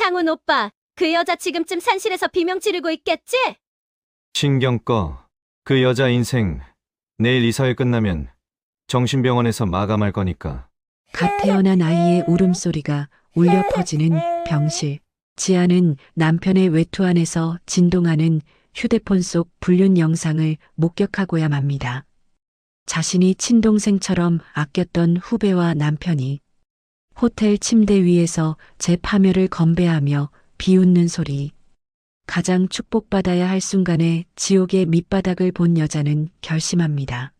상훈 오빠, 그 여자 지금쯤 산실에서 비명 지르고 있겠지? 신경 꺼. 그 여자 인생 내일 이사회 끝나면 정신병원에서 마감할 거니까. 갓 태어난 아이의 울음소리가 울려 퍼지는 병실. 지아는 남편의 외투 안에서 진동하는 휴대폰 속 불륜 영상을 목격하고야 맙니다. 자신이 친동생처럼 아꼈던 후배와 남편이 호텔 침대 위에서 제 파멸을 건배하며 비웃는 소리. 가장 축복받아야 할 순간에 지옥의 밑바닥을 본 여자는 결심합니다.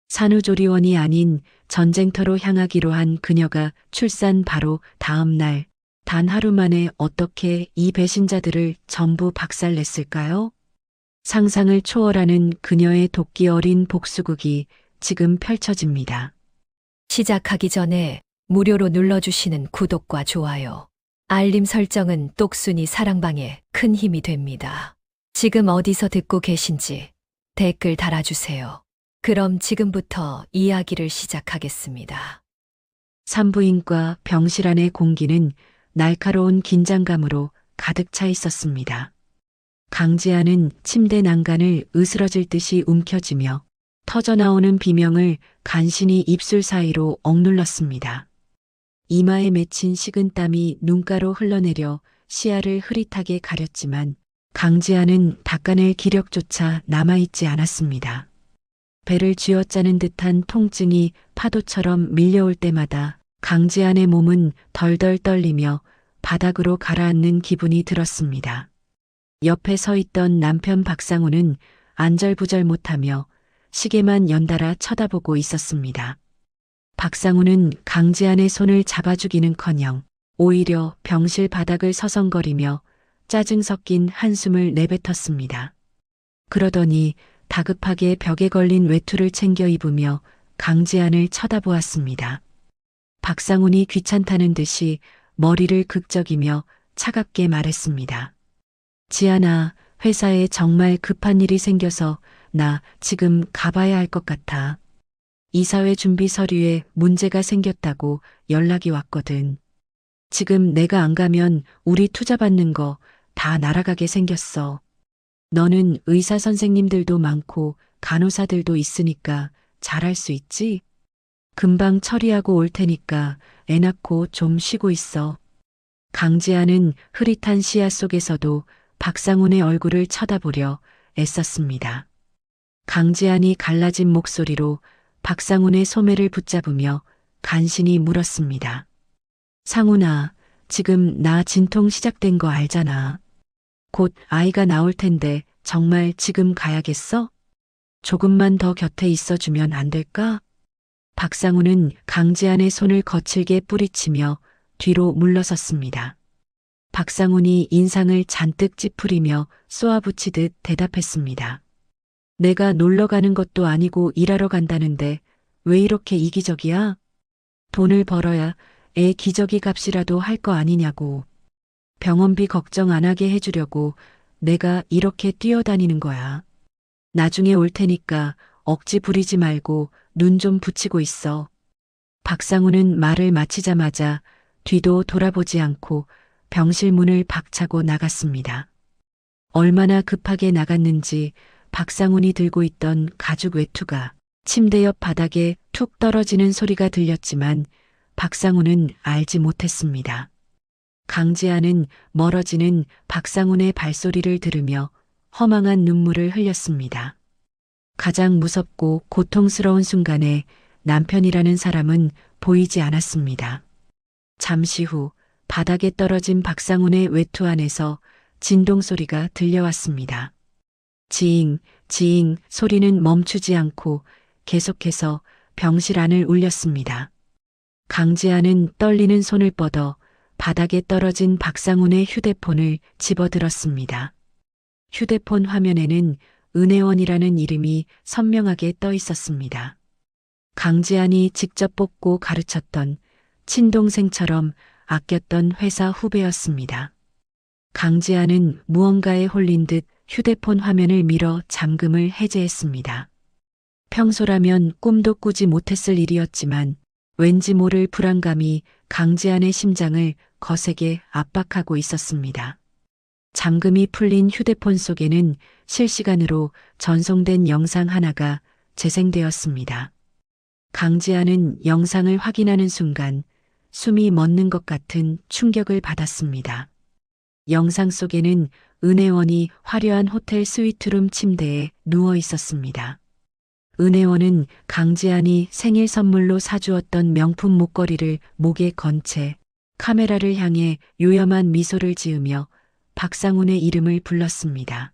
산후조리원이 아닌 전쟁터로 향하기로 한 그녀가 출산 바로 다음 날, 단 하루 만에 어떻게 이 배신자들을 전부 박살냈을까요? 상상을 초월하는 그녀의 도끼 어린 복수극이 지금 펼쳐집니다. 시작하기 전에 무료로 눌러주시는 구독과 좋아요, 알림 설정은 똑순이 사랑방에 큰 힘이 됩니다. 지금 어디서 듣고 계신지 댓글 달아주세요. 그럼 지금부터 이야기를 시작하겠습니다. 산부인과 병실 안의 공기는 날카로운 긴장감으로 가득 차 있었습니다. 강지아는 침대 난간을 으스러질 듯이 움켜쥐며 터져나오는 비명을 간신히 입술 사이로 억눌렀습니다. 이마에 맺힌 식은땀이 눈가로 흘러내려 시야를 흐릿하게 가렸지만 강지아는 닦아낼 기력조차 남아있지 않았습니다. 배를 쥐어짜는 듯한 통증이 파도처럼 밀려올 때마다 강지안의 몸은 덜덜 떨리며 바닥으로 가라앉는 기분이 들었습니다. 옆에 서 있던 남편 박상우는 안절부절 못하며 시계만 연달아 쳐다보고 있었습니다. 박상우는 강지안의 손을 잡아주기는커녕 오히려 병실 바닥을 서성거리며 짜증 섞인 한숨을 내뱉었습니다. 그러더니 다급하게 벽에 걸린 외투를 챙겨 입으며 강지안을 쳐다보았습니다. 박상훈이 귀찮다는 듯이 머리를 극적이며 차갑게 말했습니다. 지안아, 회사에 정말 급한 일이 생겨서 나 지금 가봐야 할 것 같아. 이사회 준비 서류에 문제가 생겼다고 연락이 왔거든. 지금 내가 안 가면 우리 투자 받는 거 다 날아가게 생겼어. 너는 의사 선생님들도 많고 간호사들도 있으니까 잘할 수 있지? 금방 처리하고 올 테니까 애 낳고 좀 쉬고 있어. 강지아는 흐릿한 시야 속에서도 박상훈의 얼굴을 쳐다보려 애썼습니다. 강지안이 갈라진 목소리로 박상훈의 소매를 붙잡으며 간신히 물었습니다. 상훈아, 지금 나 진통 시작된 거 알잖아. 곧 아이가 나올 텐데 정말 지금 가야겠어? 조금만 더 곁에 있어주면 안 될까? 박상우는 강지안의 손을 거칠게 뿌리치며 뒤로 물러섰습니다. 박상훈이 인상을 잔뜩 찌푸리며 쏘아붙이듯 대답했습니다. 내가 놀러 가는 것도 아니고 일하러 간다는데 왜 이렇게 이기적이야? 돈을 벌어야 애 기저귀 값이라도 할 거 아니냐고. 병원비 걱정 안 하게 해주려고 내가 이렇게 뛰어다니는 거야. 나중에 올 테니까 억지 부리지 말고 눈 좀 붙이고 있어. 박상우는 말을 마치자마자 뒤도 돌아보지 않고 병실 문을 박차고 나갔습니다. 얼마나 급하게 나갔는지 박상훈이 들고 있던 가죽 외투가 침대 옆 바닥에 툭 떨어지는 소리가 들렸지만 박상훈은 알지 못했습니다. 강지아는 멀어지는 박상훈의 발소리를 들으며 허망한 눈물을 흘렸습니다. 가장 무섭고 고통스러운 순간에 남편이라는 사람은 보이지 않았습니다. 잠시 후 바닥에 떨어진 박상훈의 외투 안에서 진동 소리가 들려왔습니다. 지잉, 지잉 소리는 멈추지 않고 계속해서 병실 안을 울렸습니다. 강지아는 떨리는 손을 뻗어 바닥에 떨어진 박상훈의 휴대폰을 집어들었습니다. 휴대폰 화면에는 은혜원이라는 이름이 선명하게 떠 있었습니다. 강지안이 직접 뽑고 가르쳤던 친동생처럼 아꼈던 회사 후배였습니다. 강지안은 무언가에 홀린 듯 휴대폰 화면을 밀어 잠금을 해제했습니다. 평소라면 꿈도 꾸지 못했을 일이었지만 왠지 모를 불안감이 강지안의 심장을 거세게 압박하고 있었습니다. 잠금이 풀린 휴대폰 속에는 실시간으로 전송된 영상 하나가 재생되었습니다. 강지안은 영상을 확인하는 순간 숨이 멎는 것 같은 충격을 받았습니다. 영상 속에는 은혜원이 화려한 호텔 스위트룸 침대에 누워 있었습니다. 은혜원은 강지안이 생일 선물로 사주었던 명품 목걸이를 목에 건 채 카메라를 향해 요염한 미소를 지으며 박상훈의 이름을 불렀습니다.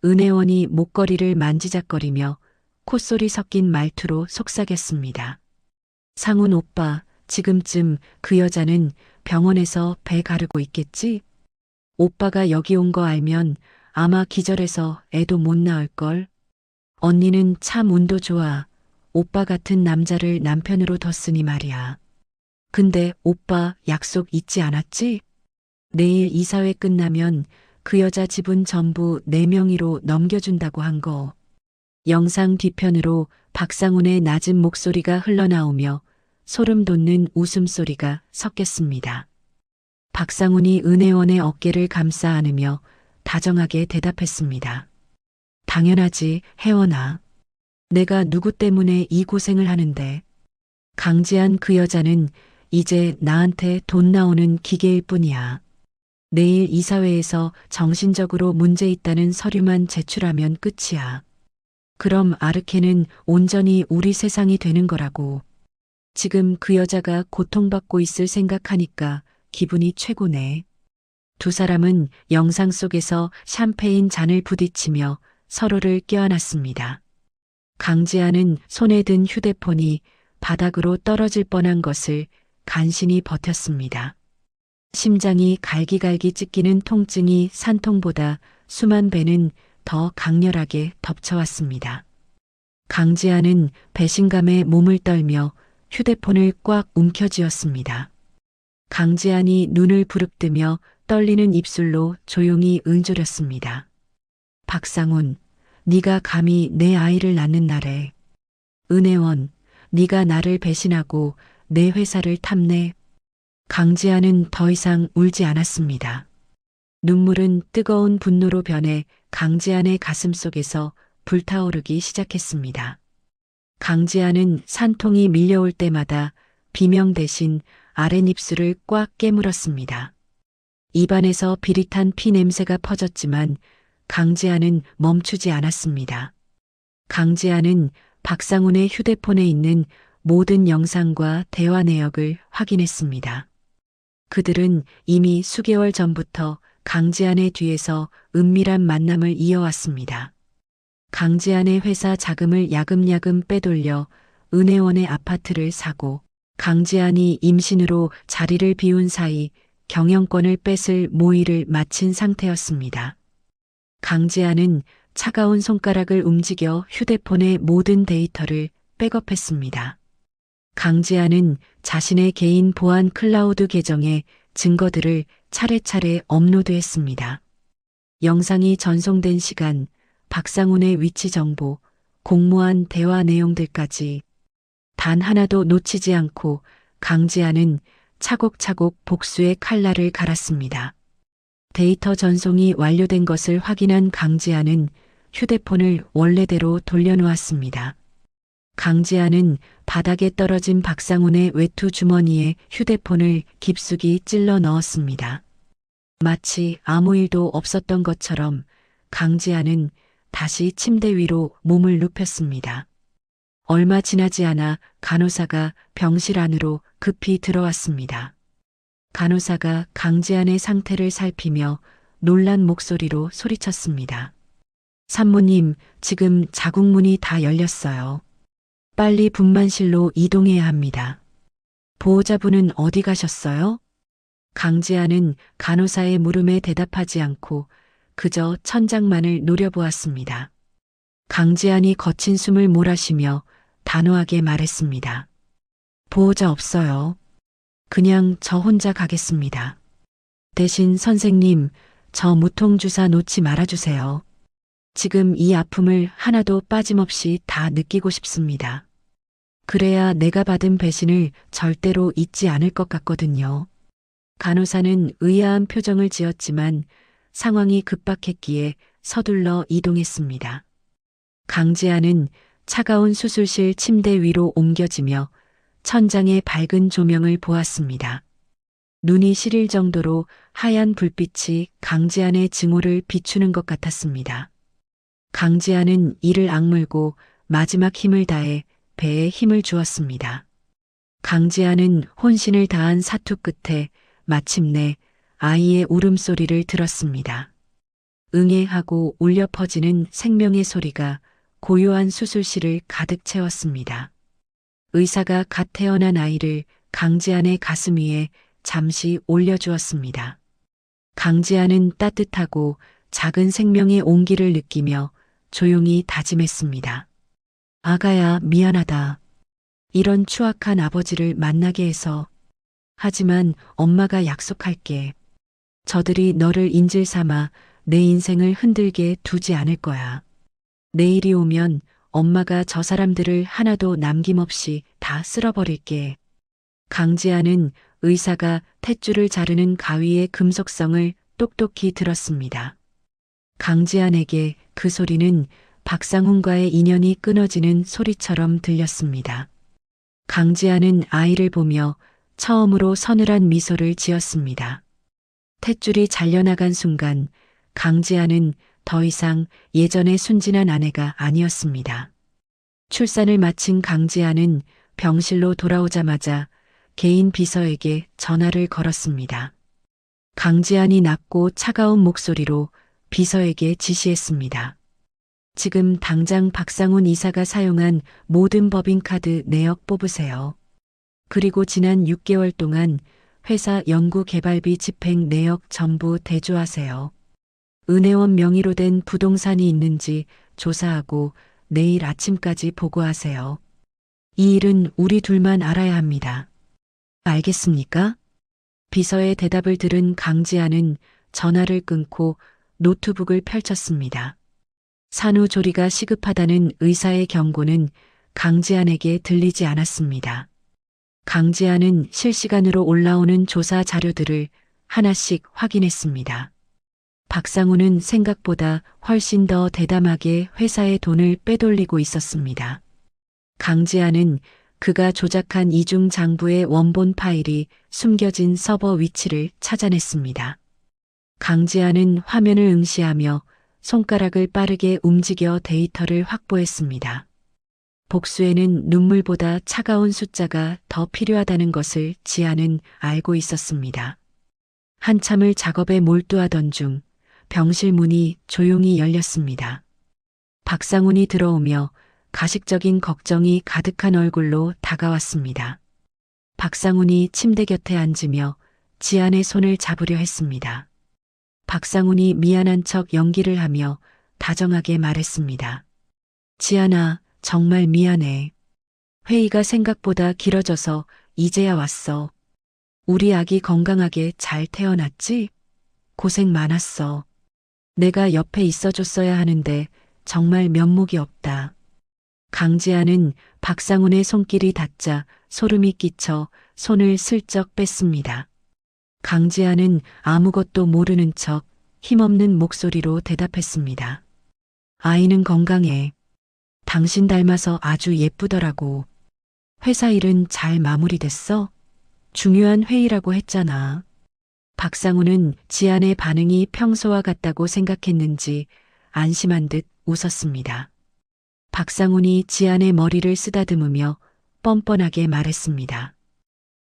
은혜원이 목걸이를 만지작거리며 콧소리 섞인 말투로 속삭였습니다. 상훈 오빠, 지금쯤 그 여자는 병원에서 배 가르고 있겠지? 오빠가 여기 온 거 알면 아마 기절해서 애도 못 낳을걸? 언니는 참 운도 좋아. 오빠 같은 남자를 남편으로 뒀으니 말이야. 근데 오빠 약속 잊지 않았지? 내일 이사회 끝나면 그 여자 집은 전부 내 명의로 넘겨준다고 한 거. 영상 뒤편으로 박상훈의 낮은 목소리가 흘러나오며 소름 돋는 웃음소리가 섞였습니다. 박상훈이 은혜원의 어깨를 감싸 안으며 다정하게 대답했습니다. 당연하지, 혜원아. 내가 누구 때문에 이 고생을 하는데. 강지한 그 여자는 이제 나한테 돈 나오는 기계일 뿐이야. 내일 이사회에서 정신적으로 문제 있다는 서류만 제출하면 끝이야. 그럼 아르케는 온전히 우리 세상이 되는 거라고. 지금 그 여자가 고통받고 있을 생각하니까 기분이 최고네. 두 사람은 영상 속에서 샴페인 잔을 부딪히며 서로를 껴안았습니다. 강지아는 손에 든 휴대폰이 바닥으로 떨어질 뻔한 것을 간신히 버텼습니다. 심장이 갈기갈기 찢기는 통증이 산통보다 수만 배는 더 강렬하게 덮쳐왔습니다. 강지아는 배신감에 몸을 떨며 휴대폰을 꽉 움켜쥐었습니다. 강지안이 눈을 부릅뜨며 떨리는 입술로 조용히 응조렸습니다. 박상훈, 네가 감히 내 아이를 낳는 날에. 은혜원, 네가 나를 배신하고 내 회사를 탐내. 강지아는 더 이상 울지 않았습니다. 눈물은 뜨거운 분노로 변해 강지안의 가슴속에서 불타오르기 시작했습니다. 강지안은 산통이 밀려올 때마다 비명 대신 아랫입술을 꽉 깨물었습니다. 입안에서 비릿한 피 냄새가 퍼졌지만 강지아는 멈추지 않았습니다. 강지아는 박상훈의 휴대폰에 있는 모든 영상과 대화 내역을 확인했습니다. 그들은 이미 수개월 전부터 강지안의 뒤에서 은밀한 만남을 이어왔습니다. 강지안의 회사 자금을 야금야금 빼돌려 은혜원의 아파트를 사고 강지안이 임신으로 자리를 비운 사이 경영권을 뺏을 모의를 마친 상태였습니다. 강지안은 차가운 손가락을 움직여 휴대폰의 모든 데이터를 백업했습니다. 강지안은 자신의 개인 보안 클라우드 계정에 증거들을 차례차례 업로드했습니다. 영상이 전송된 시간, 박상훈의 위치 정보, 공모한 대화 내용들까지 단 하나도 놓치지 않고 강지안은 차곡차곡 복수의 칼날을 갈았습니다. 데이터 전송이 완료된 것을 확인한 강지안은 휴대폰을 원래대로 돌려놓았습니다. 강지안은 바닥에 떨어진 박상훈의 외투 주머니에 휴대폰을 깊숙이 찔러 넣었습니다. 마치 아무 일도 없었던 것처럼 강지안은 다시 침대 위로 몸을 눕혔습니다. 얼마 지나지 않아 간호사가 병실 안으로 급히 들어왔습니다. 간호사가 강지안의 상태를 살피며 놀란 목소리로 소리쳤습니다. 산모님, 지금 자궁문이 다 열렸어요. 빨리 분만실로 이동해야 합니다. 보호자분은 어디 가셨어요? 강지아는 간호사의 물음에 대답하지 않고 그저 천장만을 노려보았습니다. 강지안이 거친 숨을 몰아쉬며 단호하게 말했습니다. 보호자 없어요. 그냥 저 혼자 가겠습니다. 대신 선생님, 저 무통주사 놓지 말아주세요. 지금 이 아픔을 하나도 빠짐없이 다 느끼고 싶습니다. 그래야 내가 받은 배신을 절대로 잊지 않을 것 같거든요. 간호사는 의아한 표정을 지었지만 상황이 급박했기에 서둘러 이동했습니다. 강지아는 차가운 수술실 침대 위로 옮겨지며 천장의 밝은 조명을 보았습니다. 눈이 시릴 정도로 하얀 불빛이 강지안의 증오를 비추는 것 같았습니다. 강지안은 이를 악물고 마지막 힘을 다해 배에 힘을 주었습니다. 강지안은 혼신을 다한 사투 끝에 마침내 아이의 울음소리를 들었습니다. 응애하고 울려 퍼지는 생명의 소리가 고요한 수술실을 가득 채웠습니다. 의사가 갓 태어난 아이를 강지안의 가슴 위에 잠시 올려주었습니다. 강지안은 따뜻하고 작은 생명의 온기를 느끼며 조용히 다짐했습니다. 아가야, 미안하다. 이런 추악한 아버지를 만나게 해서. 하지만 엄마가 약속할게. 저들이 너를 인질 삼아 내 인생을 흔들게 두지 않을 거야. 내일이 오면 엄마가 저 사람들을 하나도 남김없이 다 쓸어버릴게. 강지아는 의사가 탯줄을 자르는 가위의 금속성을 똑똑히 들었습니다. 강지안에게 그 소리는 박상훈과의 인연이 끊어지는 소리처럼 들렸습니다. 강지안은 아이를 보며 처음으로 서늘한 미소를 지었습니다. 탯줄이 잘려나간 순간 강지안은 더 이상 예전의 순진한 아내가 아니었습니다. 출산을 마친 강지안은 병실로 돌아오자마자 개인 비서에게 전화를 걸었습니다. 강지안이 낮고 차가운 목소리로 비서에게 지시했습니다. 지금 당장 박상훈 이사가 사용한 모든 법인카드 내역 뽑으세요. 그리고 지난 6개월 동안 회사 연구개발비 집행 내역 전부 대조하세요. 은혜원 명의로 된 부동산이 있는지 조사하고 내일 아침까지 보고하세요. 이 일은 우리 둘만 알아야 합니다. 알겠습니까? 비서의 대답을 들은 강지아는 전화를 끊고 노트북을 펼쳤습니다. 산후조리가 시급하다는 의사의 경고는 강지안에게 들리지 않았습니다. 강지안은 실시간으로 올라오는 조사 자료들을 하나씩 확인했습니다. 박상훈은 생각보다 훨씬 더 대담하게 회사의 돈을 빼돌리고 있었습니다. 강지안은 그가 조작한 이중 장부의 원본 파일이 숨겨진 서버 위치를 찾아냈습니다. 강지안은 화면을 응시하며 손가락을 빠르게 움직여 데이터를 확보했습니다. 복수에는 눈물보다 차가운 숫자가 더 필요하다는 것을 지안은 알고 있었습니다. 한참을 작업에 몰두하던 중 병실 문이 조용히 열렸습니다. 박상훈이 들어오며 가식적인 걱정이 가득한 얼굴로 다가왔습니다. 박상훈이 침대 곁에 앉으며 지안의 손을 잡으려 했습니다. 박상훈이 미안한 척 연기를 하며 다정하게 말했습니다. 지안아, 정말 미안해. 회의가 생각보다 길어져서 이제야 왔어. 우리 아기 건강하게 잘 태어났지? 고생 많았어. 내가 옆에 있어줬어야 하는데 정말 면목이 없다. 강지아는 박상훈의 손길이 닿자 소름이 끼쳐 손을 슬쩍 뺐습니다. 강지아는 아무것도 모르는 척 힘없는 목소리로 대답했습니다. 아이는 건강해. 당신 닮아서 아주 예쁘더라고. 회사 일은 잘 마무리됐어? 중요한 회의라고 했잖아. 박상훈은 지안의 반응이 평소와 같다고 생각했는지 안심한 듯 웃었습니다. 박상훈이 지안의 머리를 쓰다듬으며 뻔뻔하게 말했습니다.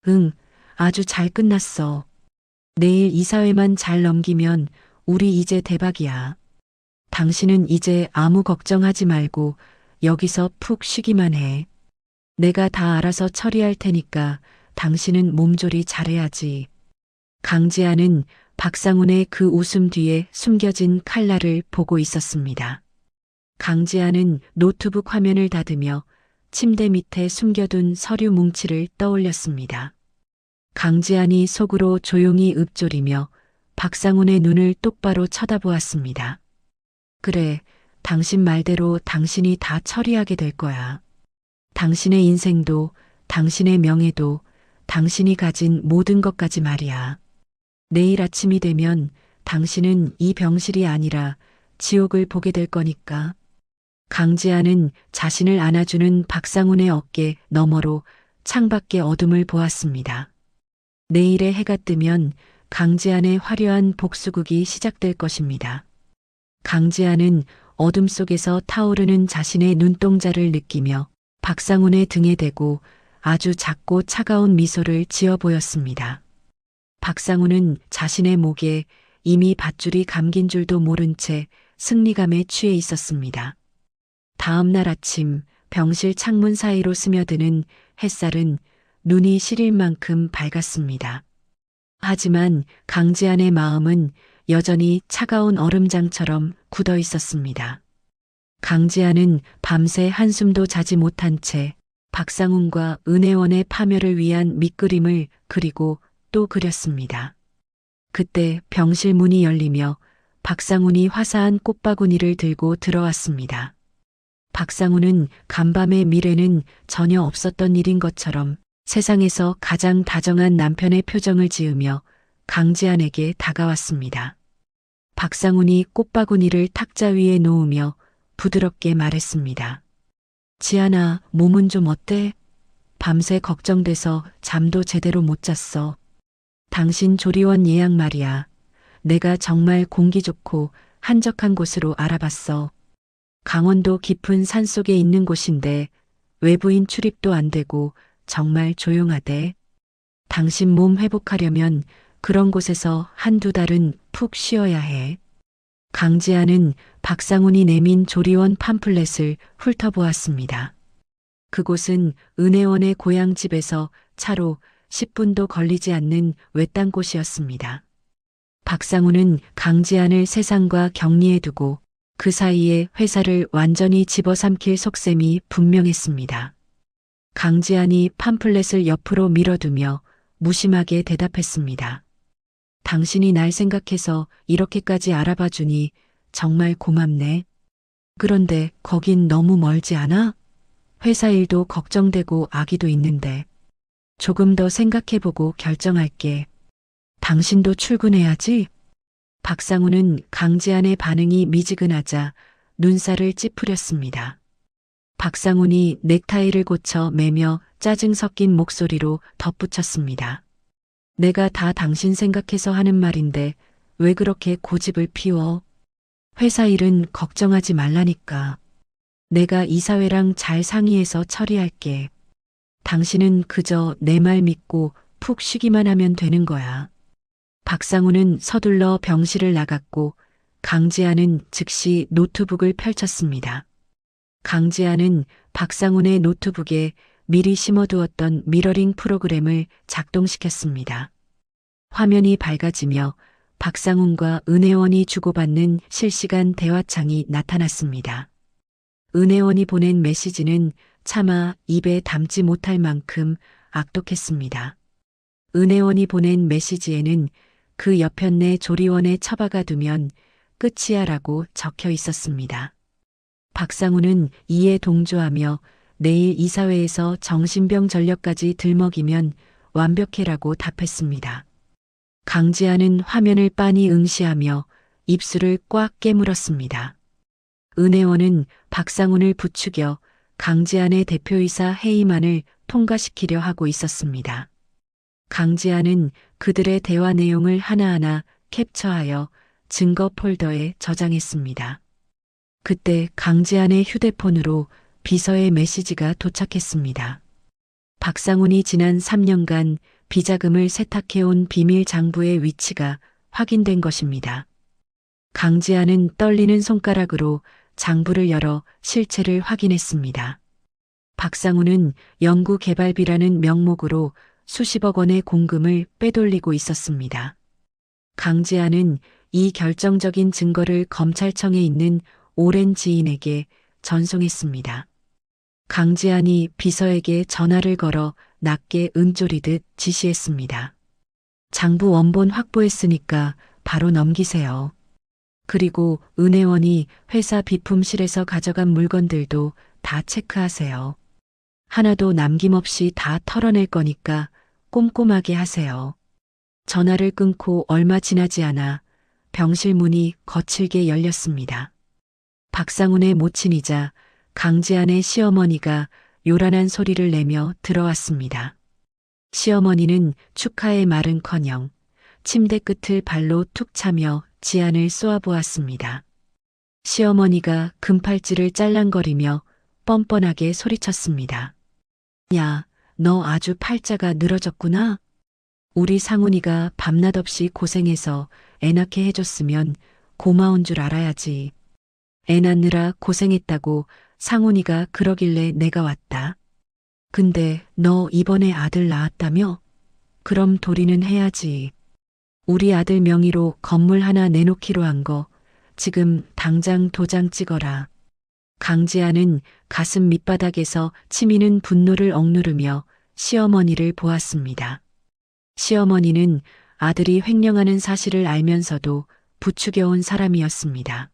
응, 아주 잘 끝났어. 내일 이사회만 잘 넘기면 우리 이제 대박이야. 당신은 이제 아무 걱정하지 말고 여기서 푹 쉬기만 해. 내가 다 알아서 처리할 테니까 당신은 몸조리 잘해야지. 강지아는 박상훈의 그 웃음 뒤에 숨겨진 칼날을 보고 있었습니다. 강지아는 노트북 화면을 닫으며 침대 밑에 숨겨둔 서류 뭉치를 떠올렸습니다. 강지안이 속으로 조용히 읊조리며 박상훈의 눈을 똑바로 쳐다보았습니다. 그래, 당신 말대로 당신이 다 처리하게 될 거야. 당신의 인생도, 당신의 명예도, 당신이 가진 모든 것까지 말이야. 내일 아침이 되면 당신은 이 병실이 아니라 지옥을 보게 될 거니까. 강지아는 자신을 안아주는 박상훈의 어깨 너머로 창밖의 어둠을 보았습니다. 내일의 해가 뜨면 강지안의 화려한 복수극이 시작될 것입니다. 강지안은 어둠 속에서 타오르는 자신의 눈동자를 느끼며 박상훈의 등에 대고 아주 작고 차가운 미소를 지어 보였습니다. 박상훈은 자신의 목에 이미 밧줄이 감긴 줄도 모른 채 승리감에 취해 있었습니다. 다음 날 아침 병실 창문 사이로 스며드는 햇살은 눈이 시릴 만큼 밝았습니다. 하지만 강지안의 마음은 여전히 차가운 얼음장처럼 굳어 있었습니다. 강지안은 밤새 한숨도 자지 못한 채 박상훈과 은혜원의 파멸을 위한 밑그림을 그리고 또 그렸습니다. 그때 병실 문이 열리며 박상훈이 화사한 꽃바구니를 들고 들어왔습니다. 박상훈은 간밤의 미래는 전혀 없었던 일인 것처럼 세상에서 가장 다정한 남편의 표정을 지으며 강지안에게 다가왔습니다. 박상훈이 꽃바구니를 탁자 위에 놓으며 부드럽게 말했습니다. 지안아, 몸은 좀 어때? 밤새 걱정돼서 잠도 제대로 못 잤어. 당신 조리원 예약 말이야. 내가 정말 공기 좋고 한적한 곳으로 알아봤어. 강원도 깊은 산속에 있는 곳인데 외부인 출입도 안 되고 정말 조용하대. 당신 몸 회복하려면 그런 곳에서 한두 달은 푹 쉬어야 해. 강지아는 박상훈이 내민 조리원 팜플렛을 훑어보았습니다. 그곳은 은혜원의 고향집에서 차로 10분도 걸리지 않는 외딴 곳이었습니다. 박상훈은 강지안을 세상과 격리해 두고 그 사이에 회사를 완전히 집어삼킬 속셈이 분명했습니다. 강지안이 팜플렛을 옆으로 밀어두며 무심하게 대답했습니다. 당신이 날 생각해서 이렇게까지 알아봐 주니 정말 고맙네. 그런데 거긴 너무 멀지 않아? 회사 일도 걱정되고 아기도 있는데. 조금 더 생각해보고 결정할게. 당신도 출근해야지. 박상훈은 강지안의 반응이 미지근하자 눈살을 찌푸렸습니다. 박상훈이 넥타이를 고쳐 매며 짜증 섞인 목소리로 덧붙였습니다. 내가 다 당신 생각해서 하는 말인데 왜 그렇게 고집을 피워? 회사 일은 걱정하지 말라니까. 내가 이사회랑 잘 상의해서 처리할게. 당신은 그저 내 말 믿고 푹 쉬기만 하면 되는 거야. 박상훈은 서둘러 병실을 나갔고 강지아는 즉시 노트북을 펼쳤습니다. 강지아는 박상훈의 노트북에 미리 심어두었던 미러링 프로그램을 작동시켰습니다. 화면이 밝아지며 박상훈과 은혜원이 주고받는 실시간 대화창이 나타났습니다. 은혜원이 보낸 메시지는 차마 입에 담지 못할 만큼 악독했습니다. 은혜원이 보낸 메시지에는 그 여편네 조리원에 처박아 두면 끝이야라고 적혀 있었습니다. 박상훈은 이에 동조하며 내일 이사회에서 정신병 전력까지 들먹이면 완벽해라고 답했습니다. 강지아는 화면을 빤히 응시하며 입술을 꽉 깨물었습니다. 은혜원은 박상훈을 부추겨 강지안의 대표이사 회의만을 통과시키려 하고 있었습니다. 강지안은 그들의 대화 내용을 하나하나 캡처하여 증거 폴더에 저장했습니다. 그때 강지안의 휴대폰으로 비서의 메시지가 도착했습니다. 박상훈이 지난 3년간 비자금을 세탁해온 비밀 장부의 위치가 확인된 것입니다. 강지안은 떨리는 손가락으로 장부를 열어 실체를 확인했습니다. 박상훈은 연구개발비라는 명목으로 수십억 원의 공금을 빼돌리고 있었습니다. 강지안은 이 결정적인 증거를 검찰청에 있는 오랜 지인에게 전송했습니다. 강지안이 비서에게 전화를 걸어 낮게 은조리듯 지시했습니다. 장부 원본 확보했으니까 바로 넘기세요. 그리고 은혜원이 회사 비품실에서 가져간 물건들도 다 체크하세요. 하나도 남김없이 다 털어낼 거니까 꼼꼼하게 하세요. 전화를 끊고 얼마 지나지 않아 병실 문이 거칠게 열렸습니다. 박상훈의 모친이자 강지안의 시어머니가 요란한 소리를 내며 들어왔습니다. 시어머니는 축하의 말은커녕 침대 끝을 발로 툭 차며 지안을 쏘아보았습니다. 시어머니가 금팔찌를 짤랑거리며 뻔뻔하게 소리쳤습니다. 야, 너 아주 팔자가 늘어졌구나. 우리 상훈이가 밤낮 없이 고생해서 애 낳게 해줬으면 고마운 줄 알아야지. 애 낳느라 고생했다고 상훈이가 그러길래 내가 왔다. 근데 너 이번에 아들 낳았다며? 그럼 도리는 해야지. 우리 아들 명의로 건물 하나 내놓기로 한 거 지금 당장 도장 찍어라. 강지아는 가슴 밑바닥에서 치미는 분노를 억누르며 시어머니를 보았습니다. 시어머니는 아들이 횡령하는 사실을 알면서도 부추겨온 사람이었습니다.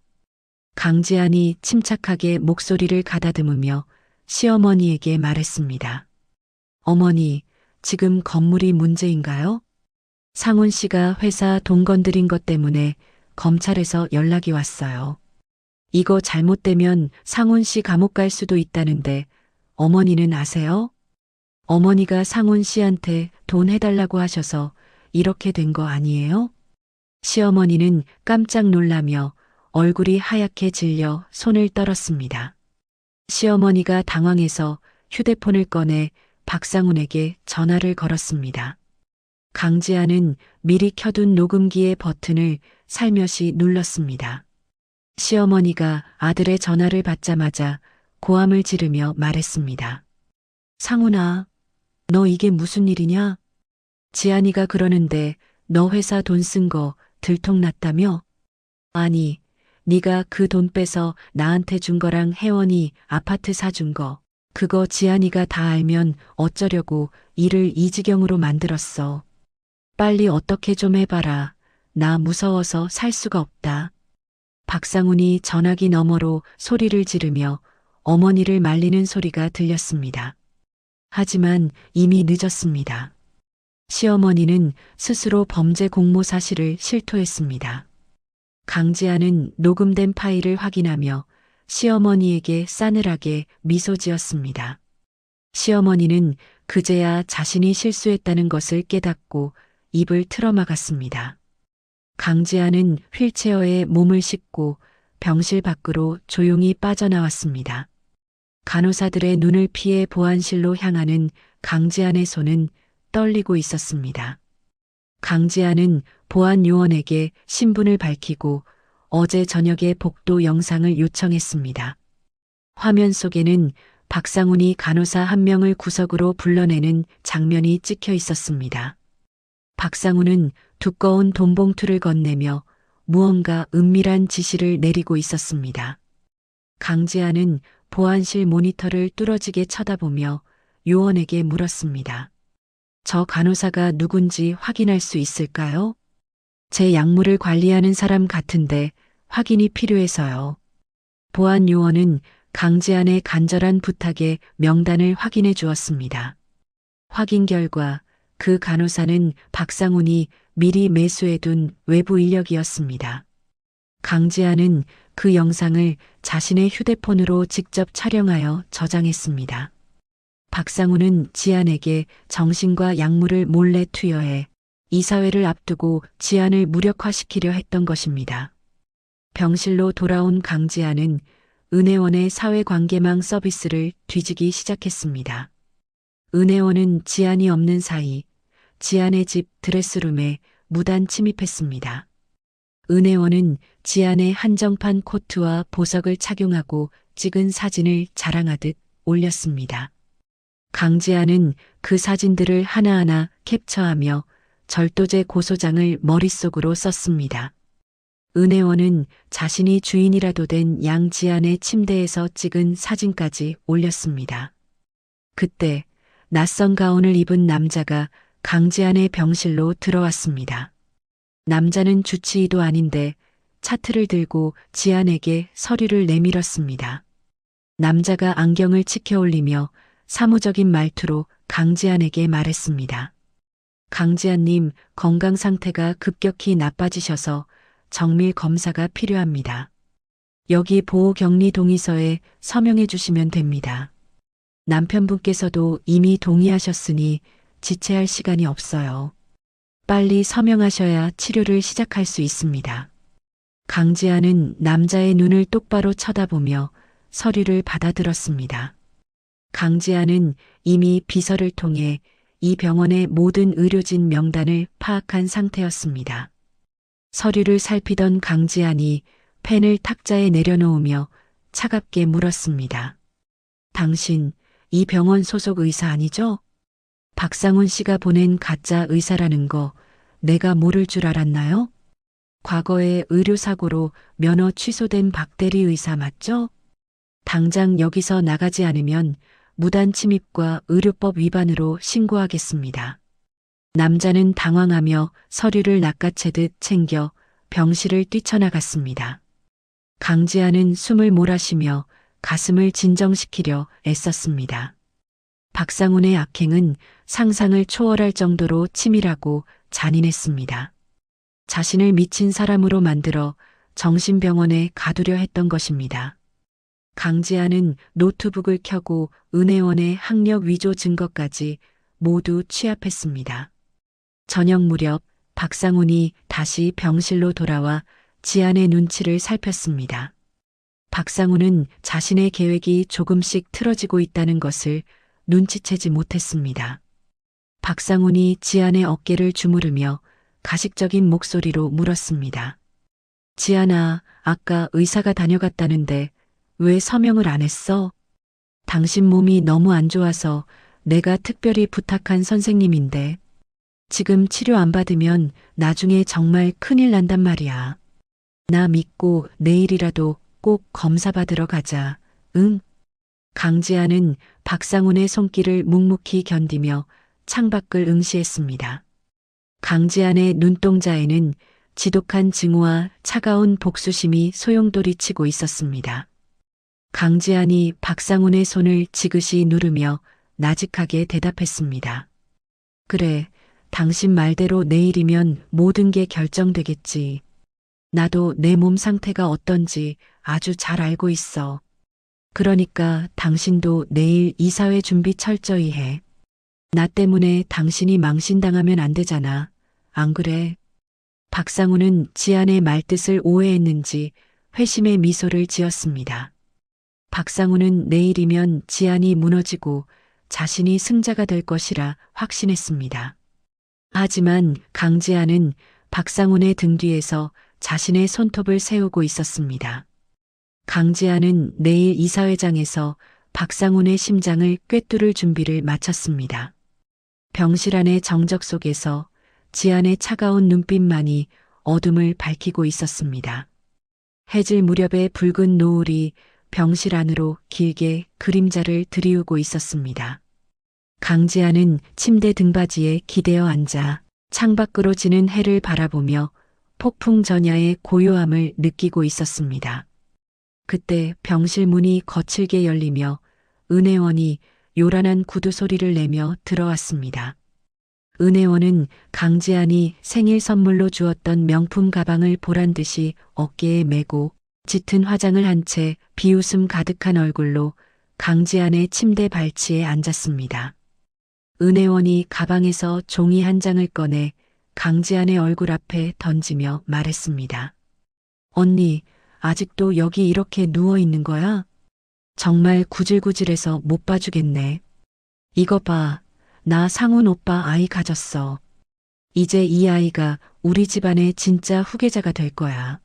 강지안이 침착하게 목소리를 가다듬으며 시어머니에게 말했습니다. 어머니, 지금 건물이 문제인가요? 상훈 씨가 회사 돈 건드린 것 때문에 검찰에서 연락이 왔어요. 이거 잘못되면 상훈 씨 감옥 갈 수도 있다는데 어머니는 아세요? 어머니가 상훈 씨한테 돈 해달라고 하셔서 이렇게 된 거 아니에요? 시어머니는 깜짝 놀라며 얼굴이 하얗게 질려 손을 떨었습니다. 시어머니가 당황해서 휴대폰을 꺼내 박상훈에게 전화를 걸었습니다. 강지아는 미리 켜둔 녹음기의 버튼을 살며시 눌렀습니다. 시어머니가 아들의 전화를 받자마자 고함을 지르며 말했습니다. 상훈아, 너 이게 무슨 일이냐? 지안이가 그러는데 너 회사 돈 쓴 거 들통났다며? 아니, 네가 그 돈 빼서 나한테 준 거랑 혜원이 아파트 사준 거 그거 지안이가 다 알면 어쩌려고 일을 이 지경으로 만들었어. 빨리 어떻게 좀 해봐라. 나 무서워서 살 수가 없다. 박상훈이 전화기 너머로 소리를 지르며 어머니를 말리는 소리가 들렸습니다. 하지만 이미 늦었습니다. 시어머니는 스스로 범죄 공모 사실을 실토했습니다. 강지아는 녹음된 파일을 확인하며 시어머니에게 싸늘하게 미소 지었습니다. 시어머니는 그제야 자신이 실수했다는 것을 깨닫고 입을 틀어막았습니다. 강지아는 휠체어에 몸을 싣고 병실 밖으로 조용히 빠져나왔습니다. 간호사들의 눈을 피해 보안실로 향하는 강지안의 손은 떨리고 있었습니다. 강지안은 보안 요원에게 신분을 밝히고 어제 저녁의 복도 영상을 요청했습니다. 화면 속에는 박상훈이 간호사 한 명을 구석으로 불러내는 장면이 찍혀 있었습니다. 박상훈은 두꺼운 돈봉투를 건네며 무언가 은밀한 지시를 내리고 있었습니다. 강지아는 보안실 모니터를 뚫어지게 쳐다보며 요원에게 물었습니다. 저 간호사가 누군지 확인할 수 있을까요? 제 약물을 관리하는 사람 같은데 확인이 필요해서요. 보안 요원은 강지안의 간절한 부탁에 명단을 확인해 주었습니다. 확인 결과 그 간호사는 박상훈이 미리 매수해둔 외부 인력이었습니다. 강지안은 그 영상을 자신의 휴대폰으로 직접 촬영하여 저장했습니다. 박상훈은 지안에게 정신과 약물을 몰래 투여해 이사회를 앞두고 지안을 무력화시키려 했던 것입니다. 병실로 돌아온 강지안은 은혜원의 사회관계망 서비스를 뒤지기 시작했습니다. 은혜원은 지안이 없는 사이 지안의 집 드레스룸에 무단 침입했습니다. 은혜원은 지안의 한정판 코트와 보석을 착용하고 찍은 사진을 자랑하듯 올렸습니다. 강지안은 그 사진들을 하나하나 캡처하며 절도죄 고소장을 머릿속으로 썼습니다. 은혜원은 자신이 주인이라도 된 양지안의 침대에서 찍은 사진까지 올렸습니다. 그때 낯선 가운을 입은 남자가 강지안의 병실로 들어왔습니다. 남자는 주치의도 아닌데 차트를 들고 지안에게 서류를 내밀었습니다. 남자가 안경을 치켜 올리며 사무적인 말투로 강지한에게 말했습니다. 강지한님, 건강 상태가 급격히 나빠지셔서 정밀 검사가 필요합니다. 여기 보호격리 동의서에 서명해 주시면 됩니다. 남편분께서도 이미 동의하셨으니 지체할 시간이 없어요. 빨리 서명하셔야 치료를 시작할 수 있습니다. 강지한은 남자의 눈을 똑바로 쳐다보며 서류를 받아들었습니다. 강지한은 이미 비서를 통해 이 병원의 모든 의료진 명단을 파악한 상태였습니다. 서류를 살피던 강지한이 펜을 탁자에 내려놓으며 차갑게 물었습니다. 당신, 이 병원 소속 의사 아니죠? 박상훈 씨가 보낸 가짜 의사라는 거 내가 모를 줄 알았나요? 과거에 의료사고로 면허 취소된 박대리 의사 맞죠? 당장 여기서 나가지 않으면 무단 침입과 의료법 위반으로 신고하겠습니다. 남자는 당황하며 서류를 낚아채듯 챙겨 병실을 뛰쳐나갔습니다. 강지한은 숨을 몰아쉬며 가슴을 진정시키려 애썼습니다. 박상훈의 악행은 상상을 초월할 정도로 치밀하고 잔인했습니다. 자신을 미친 사람으로 만들어 정신병원에 가두려 했던 것입니다. 강지한은 노트북을 켜고 은혜원의 학력 위조 증거까지 모두 취합했습니다. 저녁 무렵 박상훈이 다시 병실로 돌아와 지안의 눈치를 살폈습니다. 박상훈은 자신의 계획이 조금씩 틀어지고 있다는 것을 눈치채지 못했습니다. 박상훈이 지안의 어깨를 주무르며 가식적인 목소리로 물었습니다. 지안아, 아까 의사가 다녀갔다는데 왜 서명을 안 했어? 당신 몸이 너무 안 좋아서 내가 특별히 부탁한 선생님인데 지금 치료 안 받으면 나중에 정말 큰일 난단 말이야. 나 믿고 내일이라도 꼭 검사 받으러 가자. 응? 강지한은 박상훈의 손길을 묵묵히 견디며 창밖을 응시했습니다. 강지한의 눈동자에는 지독한 증오와 차가운 복수심이 소용돌이치고 있었습니다. 강지한이 박상훈의 손을 지그시 누르며 나직하게 대답했습니다. 그래, 당신 말대로 내일이면 모든 게 결정되겠지. 나도 내 몸 상태가 어떤지 아주 잘 알고 있어. 그러니까 당신도 내일 이사회 준비 철저히 해. 나 때문에 당신이 망신당하면 안 되잖아. 안 그래? 박상훈은 지안의 말뜻을 오해했는지 회심의 미소를 지었습니다. 박상훈은 내일이면 지안이 무너지고 자신이 승자가 될 것이라 확신했습니다. 하지만 강지안은 박상훈의 등 뒤에서 자신의 손톱을 세우고 있었습니다. 강지안은 내일 이사회장에서 박상훈의 심장을 꿰뚫을 준비를 마쳤습니다. 병실 안의 정적 속에서 지안의 차가운 눈빛만이 어둠을 밝히고 있었습니다. 해질 무렵의 붉은 노을이 병실 안으로 길게 그림자를 들이우고 있었습니다. 강지안은 침대 등받이에 기대어 앉아 창밖으로 지는 해를 바라보며 폭풍 전야의 고요함을 느끼고 있었습니다. 그때 병실 문이 거칠게 열리며 은혜원이 요란한 구두 소리를 내며 들어왔습니다. 은혜원은 강지안이 생일 선물로 주었던 명품 가방을 보란 듯이 어깨에 메고 짙은 화장을 한 채 비웃음 가득한 얼굴로 강지안의 침대 발치에 앉았습니다. 은혜원이 가방에서 종이 한 장을 꺼내 강지안의 얼굴 앞에 던지며 말했습니다. 언니, 아직도 여기 이렇게 누워 있는 거야? 정말 구질구질해서 못 봐주겠네. 이거 봐, 나 상훈 오빠 아이 가졌어. 이제 이 아이가 우리 집안의 진짜 후계자가 될 거야.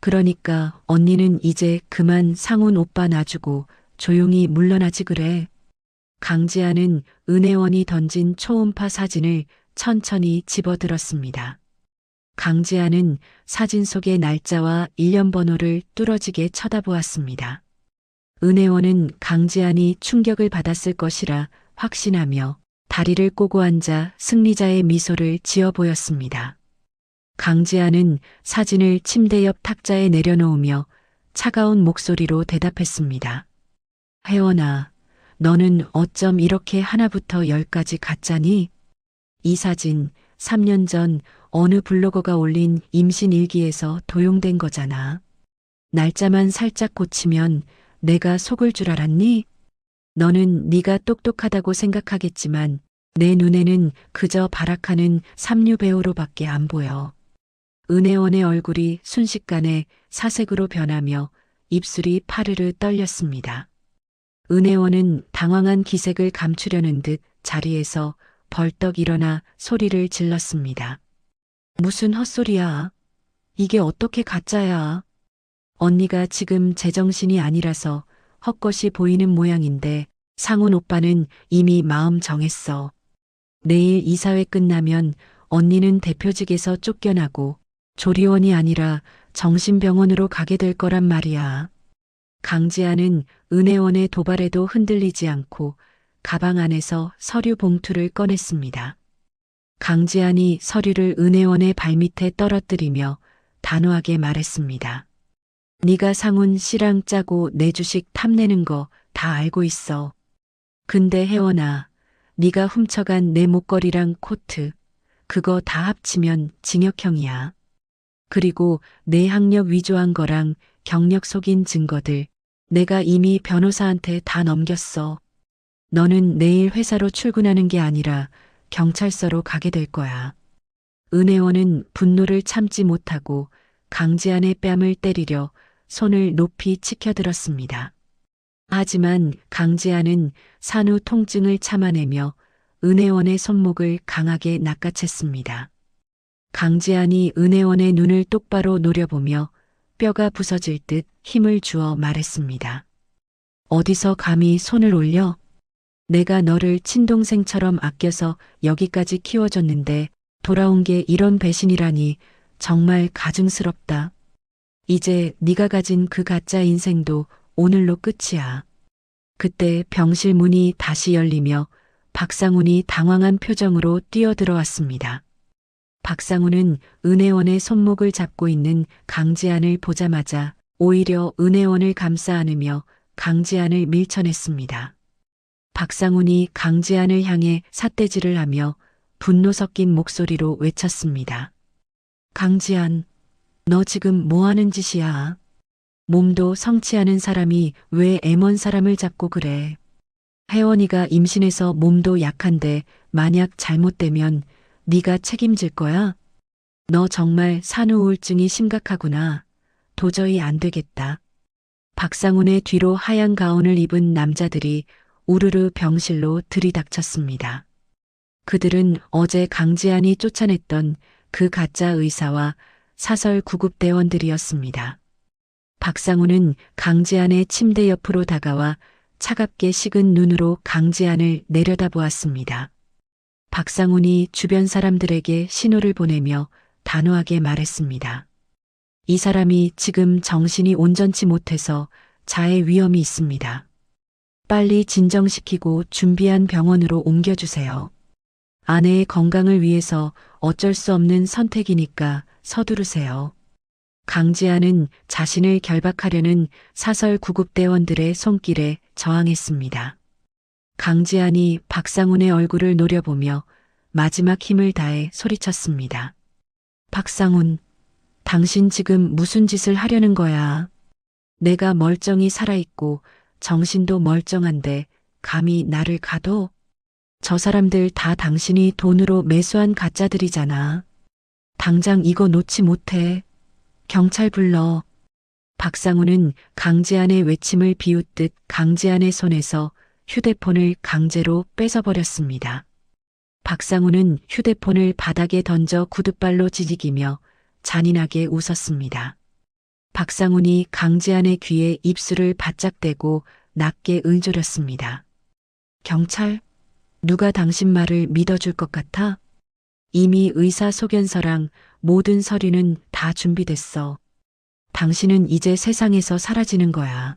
그러니까 언니는 이제 그만 상훈 오빠 놔주고 조용히 물러나지 그래. 강지안은 은혜원이 던진 초음파 사진을 천천히 집어들었습니다. 강지안은 사진 속의 날짜와 일련 번호를 뚫어지게 쳐다보았습니다. 은혜원은 강지안이 충격을 받았을 것이라 확신하며 다리를 꼬고 앉아 승리자의 미소를 지어 보였습니다. 강지안은 사진을 침대 옆 탁자에 내려놓으며 차가운 목소리로 대답했습니다. 혜원아, 너는 어쩜 이렇게 하나부터 열까지 가짜니? 이 사진 3년 전 어느 블로거가 올린 임신 일기에서 도용된 거잖아. 날짜만 살짝 고치면 내가 속을 줄 알았니? 너는 네가 똑똑하다고 생각하겠지만 내 눈에는 그저 발악하는 삼류 배우로밖에 안 보여. 은혜원의 얼굴이 순식간에 사색으로 변하며 입술이 파르르 떨렸습니다. 은혜원은 당황한 기색을 감추려는 듯 자리에서 벌떡 일어나 소리를 질렀습니다. 무슨 헛소리야. 이게 어떻게 가짜야. 언니가 지금 제정신이 아니라서 헛것이 보이는 모양인데 상훈 오빠는 이미 마음 정했어. 내일 이사회 끝나면 언니는 대표직에서 쫓겨나고 조리원이 아니라 정신병원으로 가게 될 거란 말이야. 강지아는 은혜원의 도발에도 흔들리지 않고 가방 안에서 서류 봉투를 꺼냈습니다. 강지안이 서류를 은혜원의 발밑에 떨어뜨리며 단호하게 말했습니다. 네가 상훈 씨랑 짜고 내 주식 탐내는 거 다 알고 있어. 근데 혜원아, 네가 훔쳐간 내 목걸이랑 코트, 그거 다 합치면 징역형이야. 그리고 내 학력 위조한 거랑 경력 속인 증거들 내가 이미 변호사한테 다 넘겼어. 너는 내일 회사로 출근하는 게 아니라 경찰서로 가게 될 거야. 은혜원은 분노를 참지 못하고 강지안의 뺨을 때리려 손을 높이 치켜들었습니다. 하지만 강지안은 산후 통증을 참아내며 은혜원의 손목을 강하게 낚아챘습니다. 강지안이 은혜원의 눈을 똑바로 노려보며 뼈가 부서질 듯 힘을 주어 말했습니다. 어디서 감히 손을 올려? 내가 너를 친동생처럼 아껴서 여기까지 키워줬는데 돌아온 게 이런 배신이라니 정말 가증스럽다. 이제 네가 가진 그 가짜 인생도 오늘로 끝이야. 그때 병실 문이 다시 열리며 박상훈이 당황한 표정으로 뛰어들어왔습니다. 박상훈은 은혜원의 손목을 잡고 있는 강지안을 보자마자 오히려 은혜원을 감싸 안으며 강지안을 밀쳐냈습니다. 박상훈이 강지안을 향해 삿대질을 하며 분노 섞인 목소리로 외쳤습니다. 강지안, 너 지금 뭐 하는 짓이야? 몸도 성치 않은 사람이 왜 애먼 사람을 잡고 그래? 혜원이가 임신해서 몸도 약한데 만약 잘못되면 네가 책임질 거야? 너 정말 산후 우울증이 심각하구나. 도저히 안 되겠다. 박상훈의 뒤로 하얀 가운을 입은 남자들이 우르르 병실로 들이닥쳤습니다. 그들은 어제 강지안이 쫓아냈던 그 가짜 의사와 사설 구급대원들이었습니다. 박상훈은 강지안의 침대 옆으로 다가와 차갑게 식은 눈으로 강지안을 내려다보았습니다. 박상훈이 주변 사람들에게 신호를 보내며 단호하게 말했습니다. 이 사람이 지금 정신이 온전치 못해서 자해 위험이 있습니다. 빨리 진정시키고 준비한 병원으로 옮겨주세요. 아내의 건강을 위해서 어쩔 수 없는 선택이니까 서두르세요. 강지아는 자신을 결박하려는 사설 구급대원들의 손길에 저항했습니다. 강지안이 박상훈의 얼굴을 노려보며 마지막 힘을 다해 소리쳤습니다. 박상훈, 당신 지금 무슨 짓을 하려는 거야? 내가 멀쩡히 살아있고 정신도 멀쩡한데 감히 나를 가둬? 저 사람들 다 당신이 돈으로 매수한 가짜들이잖아. 당장 이거 놓지 못해. 경찰 불러. 박상훈은 강지안의 외침을 비웃듯 강지안의 손에서 휴대폰을 강제로 뺏어버렸습니다. 박상훈은 휴대폰을 바닥에 던져 구둣발로 지지기며 잔인하게 웃었습니다. 박상훈이 강지안의 귀에 입술을 바짝 대고 낮게 은조렸습니다. 경찰? 누가 당신 말을 믿어줄 것 같아? 이미 의사소견서랑 모든 서류는 다 준비됐어. 당신은 이제 세상에서 사라지는 거야.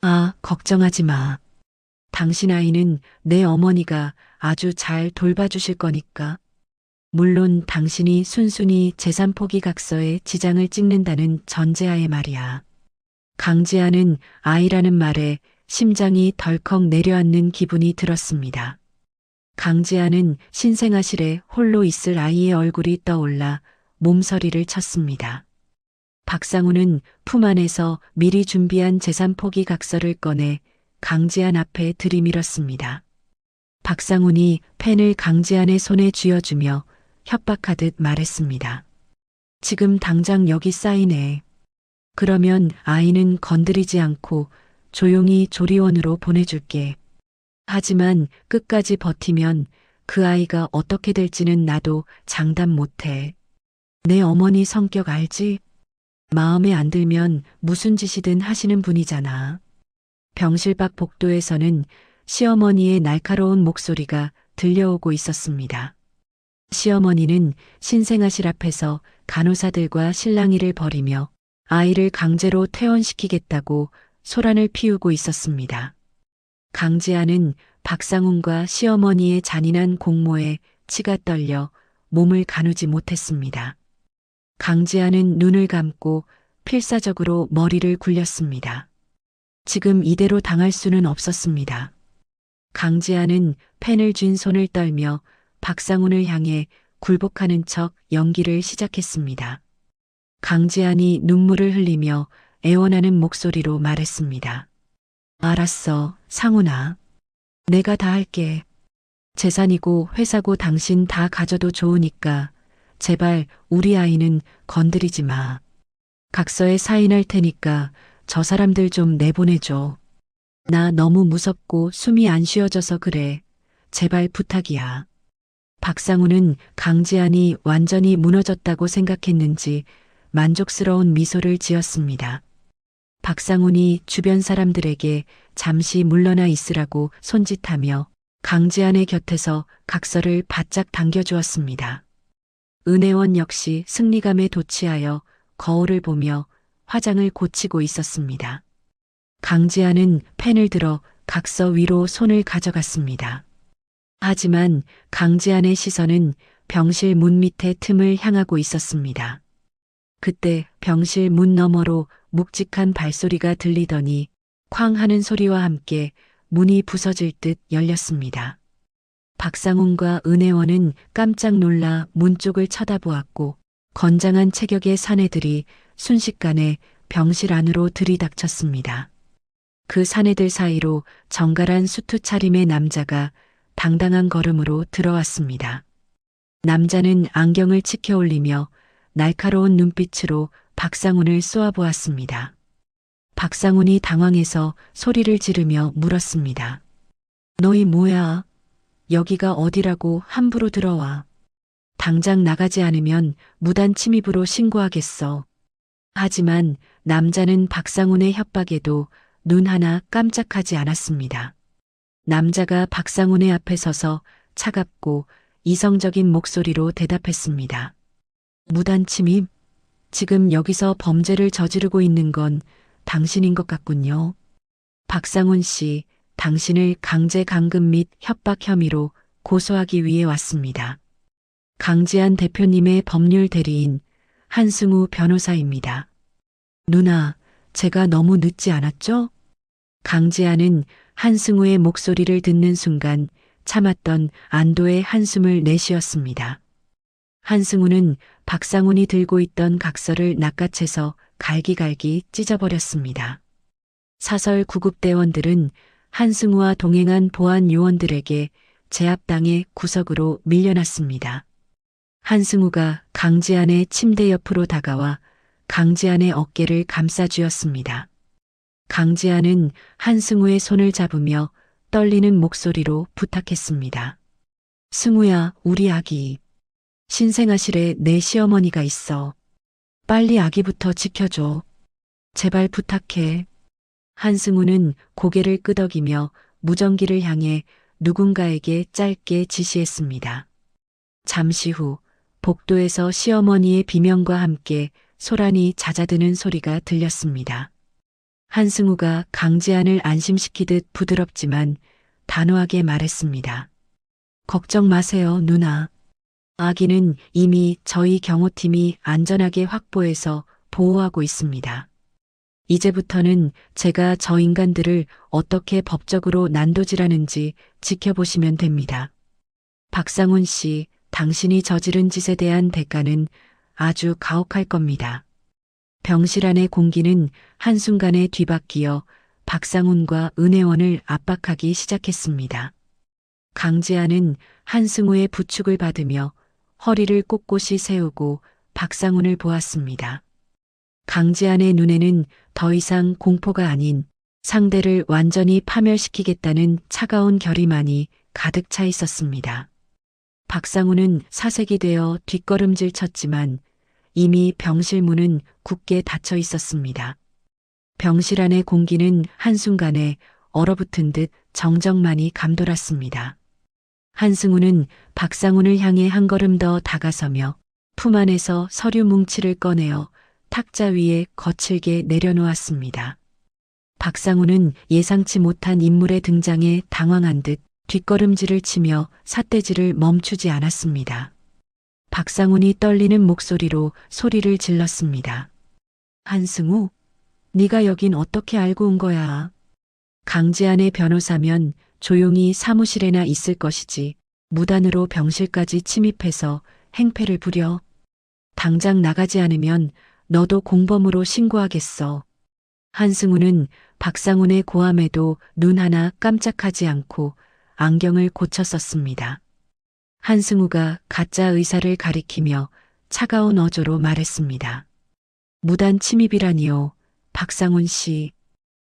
아, 걱정하지 마. 당신 아이는 내 어머니가 아주 잘 돌봐주실 거니까. 물론 당신이 순순히 재산 포기 각서에 지장을 찍는다는 전제하에 말이야. 강지아는 아이라는 말에 심장이 덜컥 내려앉는 기분이 들었습니다. 강지아는 신생아실에 홀로 있을 아이의 얼굴이 떠올라 몸서리를 쳤습니다. 박상우는 품 안에서 미리 준비한 재산 포기 각서를 꺼내 강지안 앞에 들이밀었습니다. 박상훈이 펜을 강지안의 손에 쥐어주며 협박하듯 말했습니다. 지금 당장 여기 사인해. 그러면 아이는 건드리지 않고 조용히 조리원으로 보내줄게. 하지만 끝까지 버티면 그 아이가 어떻게 될지는 나도 장담 못해. 내 어머니 성격 알지? 마음에 안 들면 무슨 짓이든 하시는 분이잖아. 병실 밖 복도에서는 시어머니의 날카로운 목소리가 들려오고 있었습니다. 시어머니는 신생아실 앞에서 간호사들과 실랑이를 벌이며 아이를 강제로 퇴원시키겠다고 소란을 피우고 있었습니다. 강지아는 박상훈과 시어머니의 잔인한 공모에 치가 떨려 몸을 가누지 못했습니다. 강지아는 눈을 감고 필사적으로 머리를 굴렸습니다. 지금 이대로 당할 수는 없었습니다. 강지아는 펜을 쥔 손을 떨며 박상훈을 향해 굴복하는 척 연기를 시작했습니다. 강지안이 눈물을 흘리며 애원하는 목소리로 말했습니다. 알았어, 상훈아. 내가 다 할게. 재산이고 회사고 당신 다 가져도 좋으니까 제발 우리 아이는 건드리지 마. 각서에 사인할 테니까 저 사람들 좀 내보내줘. 나 너무 무섭고 숨이 안 쉬어져서 그래. 제발 부탁이야. 박상우는 강지안이 완전히 무너졌다고 생각했는지 만족스러운 미소를 지었습니다. 박상훈이 주변 사람들에게 잠시 물러나 있으라고 손짓하며 강지안의 곁에서 각서를 바짝 당겨주었습니다. 은혜원 역시 승리감에 도취하여 거울을 보며 화장을 고치고 있었습니다. 강지안은 펜을 들어 각서 위로 손을 가져갔습니다. 하지만 강지안의 시선은 병실 문 밑의 틈을 향하고 있었습니다. 그때 병실 문 너머로 묵직한 발소리가 들리더니 쾅 하는 소리와 함께 문이 부서질 듯 열렸습니다. 박상훈과 은혜원은 깜짝 놀라 문 쪽을 쳐다보았고 건장한 체격의 사내들이 순식간에 병실 안으로 들이닥쳤습니다. 그 사내들 사이로 정갈한 수트 차림의 남자가 당당한 걸음으로 들어왔습니다. 남자는 안경을 치켜 올리며 날카로운 눈빛으로 박상훈을 쏘아보았습니다. 박상훈이 당황해서 소리를 지르며 물었습니다. 너희 뭐야? 여기가 어디라고 함부로 들어와. 당장 나가지 않으면 무단 침입으로 신고하겠어. 하지만 남자는 박상훈의 협박에도 눈 하나 깜짝하지 않았습니다. 남자가 박상훈의 앞에 서서 차갑고 이성적인 목소리로 대답했습니다. 무단 침입? 지금 여기서 범죄를 저지르고 있는 건 당신인 것 같군요. 박상훈 씨, 당신을 강제 감금 및 협박 혐의로 고소하기 위해 왔습니다. 강지안 대표님의 법률 대리인 한승우 변호사입니다. 누나, 제가 너무 늦지 않았죠? 강지안은 한승우의 목소리를 듣는 순간 참았던 안도의 한숨을 내쉬었습니다. 한승우는 박상훈이 들고 있던 각서를 낚아채서 갈기갈기 찢어버렸습니다. 사설 구급대원들은 한승우와 동행한 보안 요원들에게 제압당해 구석으로 밀려났습니다. 한승우가 강지안의 침대 옆으로 다가와 강지안의 어깨를 감싸쥐었습니다. 강지안은 한승우의 손을 잡으며 떨리는 목소리로 부탁했습니다. 승우야, 우리 아기. 신생아실에 내 시어머니가 있어. 빨리 아기부터 지켜줘. 제발 부탁해. 한승우는 고개를 끄덕이며 무전기를 향해 누군가에게 짧게 지시했습니다. 잠시 후 복도에서 시어머니의 비명과 함께 소란이 잦아드는 소리가 들렸습니다. 한승우가 강지안을 안심시키듯 부드럽지만 단호하게 말했습니다. 걱정 마세요, 누나. 아기는 이미 저희 경호팀이 안전하게 확보해서 보호하고 있습니다. 이제부터는 제가 저 인간들을 어떻게 법적으로 난도질하는지 지켜보시면 됩니다. 박상훈 씨, 당신이 저지른 짓에 대한 대가는 아주 가혹할 겁니다. 병실 안의 공기는 한순간에 뒤바뀌어 박상훈과 은혜원을 압박하기 시작했습니다. 강지아는 한승우의 부축을 받으며 허리를 꼿꼿이 세우고 박상훈을 보았습니다. 강지안의 눈에는 더 이상 공포가 아닌 상대를 완전히 파멸시키겠다는 차가운 결의만이 가득 차 있었습니다. 박상훈은 사색이 되어 뒷걸음질 쳤지만 이미 병실 문은 굳게 닫혀 있었습니다. 병실 안의 공기는 한순간에 얼어붙은 듯 정적만이 감돌았습니다. 한승우는 박상훈을 향해 한 걸음 더 다가서며 품 안에서 서류 뭉치를 꺼내어 탁자 위에 거칠게 내려놓았습니다. 박상훈은 예상치 못한 인물의 등장에 당황한 듯 뒷걸음질을 치며 삿대질을 멈추지 않았습니다. 박상훈이 떨리는 목소리로 소리를 질렀습니다. 한승우, 네가 여긴 어떻게 알고 온 거야? 강지안의 변호사면 조용히 사무실에나 있을 것이지 무단으로 병실까지 침입해서 행패를 부려. 당장 나가지 않으면 너도 공범으로 신고하겠어. 한승우는 박상훈의 고함에도 눈 하나 깜짝하지 않고 안경을 고쳐 썼습니다. 한승우가 가짜 의사를 가리키며 차가운 어조로 말했습니다. 무단 침입이라니요. 박상훈 씨.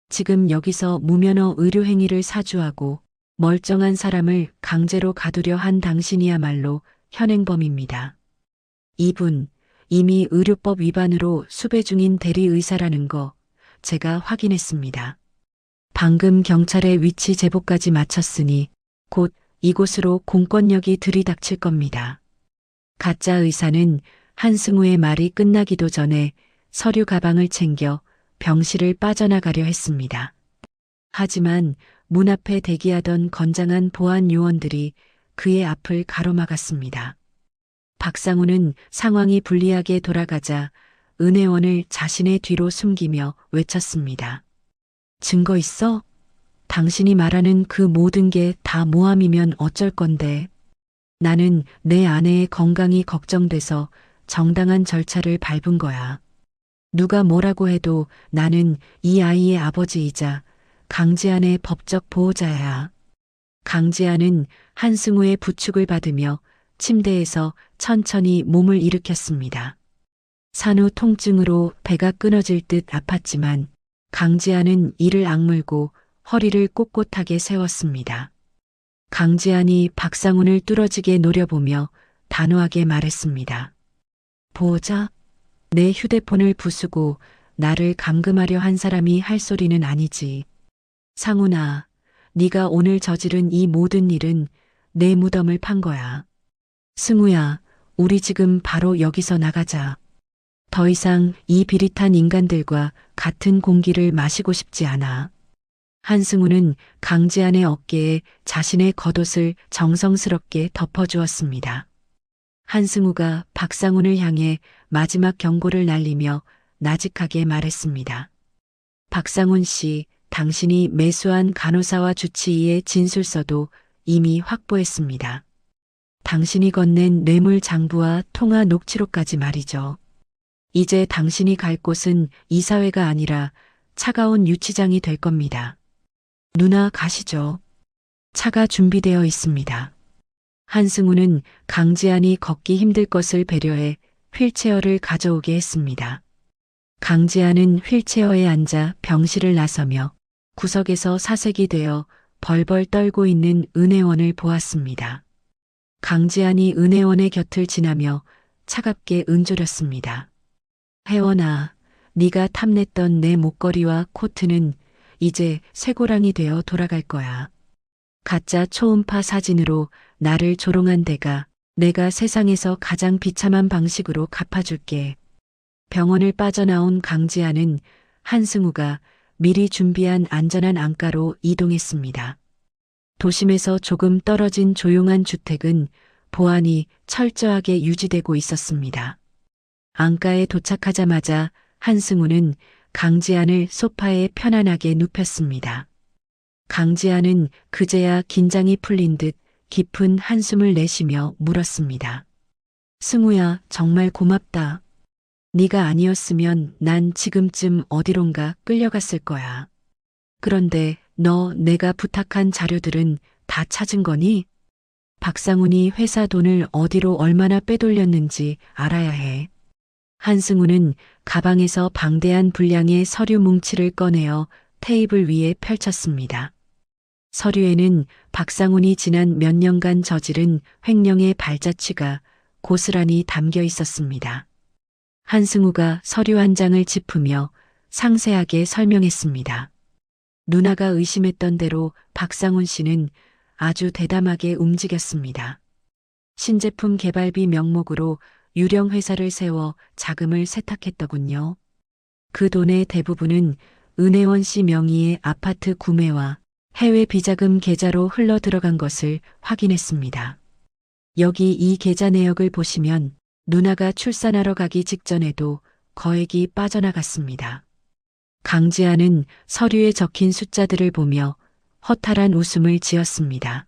지금 여기서 무면허 의료행위를 사주하고 멀쩡한 사람을 강제로 가두려 한 당신이야말로 현행범입니다. 이분 이미 의료법 위반으로 수배 중인 대리의사라는 거 제가 확인했습니다. 방금 경찰의 위치 제보까지 마쳤으니 곧 이곳으로 공권력이 들이닥칠 겁니다. 가짜 의사는 한승우의 말이 끝나기도 전에 서류 가방을 챙겨 병실을 빠져나가려 했습니다. 하지만 문 앞에 대기하던 건장한 보안 요원들이 그의 앞을 가로막았습니다. 박상훈은 상황이 불리하게 돌아가자 은혜원을 자신의 뒤로 숨기며 외쳤습니다. 증거 있어? 당신이 말하는 그 모든 게 다 모함이면 어쩔 건데. 나는 내 아내의 건강이 걱정돼서 정당한 절차를 밟은 거야. 누가 뭐라고 해도 나는 이 아이의 아버지이자 강지안의 법적 보호자야. 강지안은 한승우의 부축을 받으며 침대에서 천천히 몸을 일으켰습니다. 산후 통증으로 배가 끊어질 듯 아팠지만 강지안은 이를 악물고 허리를 꼿꼿하게 세웠습니다. 강지안이 박상훈을 뚫어지게 노려보며 단호하게 말했습니다. 보호자? 내 휴대폰을 부수고 나를 감금하려 한 사람이 할 소리는 아니지. 상훈아, 네가 오늘 저지른 이 모든 일은 내 무덤을 판 거야. 승우야, 우리 지금 바로 여기서 나가자. 더 이상 이 비릿한 인간들과 같은 공기를 마시고 싶지 않아. 한승우는 강지안의 어깨에 자신의 겉옷을 정성스럽게 덮어주었습니다. 한승우가 박상훈을 향해 마지막 경고를 날리며 나직하게 말했습니다. 박상훈 씨, 당신이 매수한 간호사와 주치의의 진술서도 이미 확보했습니다. 당신이 건넨 뇌물 장부와 통화 녹취록까지 말이죠. 이제 당신이 갈 곳은 이사회가 아니라 차가운 유치장이 될 겁니다. 누나 가시죠. 차가 준비되어 있습니다. 한승우는 강지안이 걷기 힘들 것을 배려해 휠체어를 가져오게 했습니다. 강지안은 휠체어에 앉아 병실을 나서며 구석에서 사색이 되어 벌벌 떨고 있는 은혜원을 보았습니다. 강지안이 은혜원의 곁을 지나며 차갑게 은조렸습니다. 혜원아, 네가 탐냈던 내 목걸이와 코트는 이제 쇠고랑이 되어 돌아갈 거야. 가짜 초음파 사진으로 나를 조롱한 데가 내가 세상에서 가장 비참한 방식으로 갚아줄게. 병원을 빠져나온 강지아는 한승우가 미리 준비한 안전한 안가로 이동했습니다. 도심에서 조금 떨어진 조용한 주택은 보안이 철저하게 유지되고 있었습니다. 안가에 도착하자마자 한승우는 강지안을 소파에 편안하게 눕혔습니다. 강지안은 그제야 긴장이 풀린 듯 깊은 한숨을 내쉬며 물었습니다. 승우야, 정말 고맙다. 네가 아니었으면 난 지금쯤 어디론가 끌려갔을 거야. 그런데 너 내가 부탁한 자료들은 다 찾은 거니? 박상훈이 회사 돈을 어디로 얼마나 빼돌렸는지 알아야 해. 한승우는 가방에서 방대한 분량의 서류 뭉치를 꺼내어 테이블 위에 펼쳤습니다. 서류에는 박상훈이 지난 몇 년간 저지른 횡령의 발자취가 고스란히 담겨 있었습니다. 한승우가 서류 한 장을 짚으며 상세하게 설명했습니다. 누나가 의심했던 대로 박상훈 씨는 아주 대담하게 움직였습니다. 신제품 개발비 명목으로 유령 회사를 세워 자금을 세탁했더군요. 그 돈의 대부분은 은혜원 씨 명의의 아파트 구매와 해외 비자금 계좌로 흘러 들어간 것을 확인했습니다. 여기 이 계좌 내역을 보시면 누나가 출산하러 가기 직전에도 거액이 빠져나갔습니다. 강지아는 서류에 적힌 숫자들을 보며 허탈한 웃음을 지었습니다.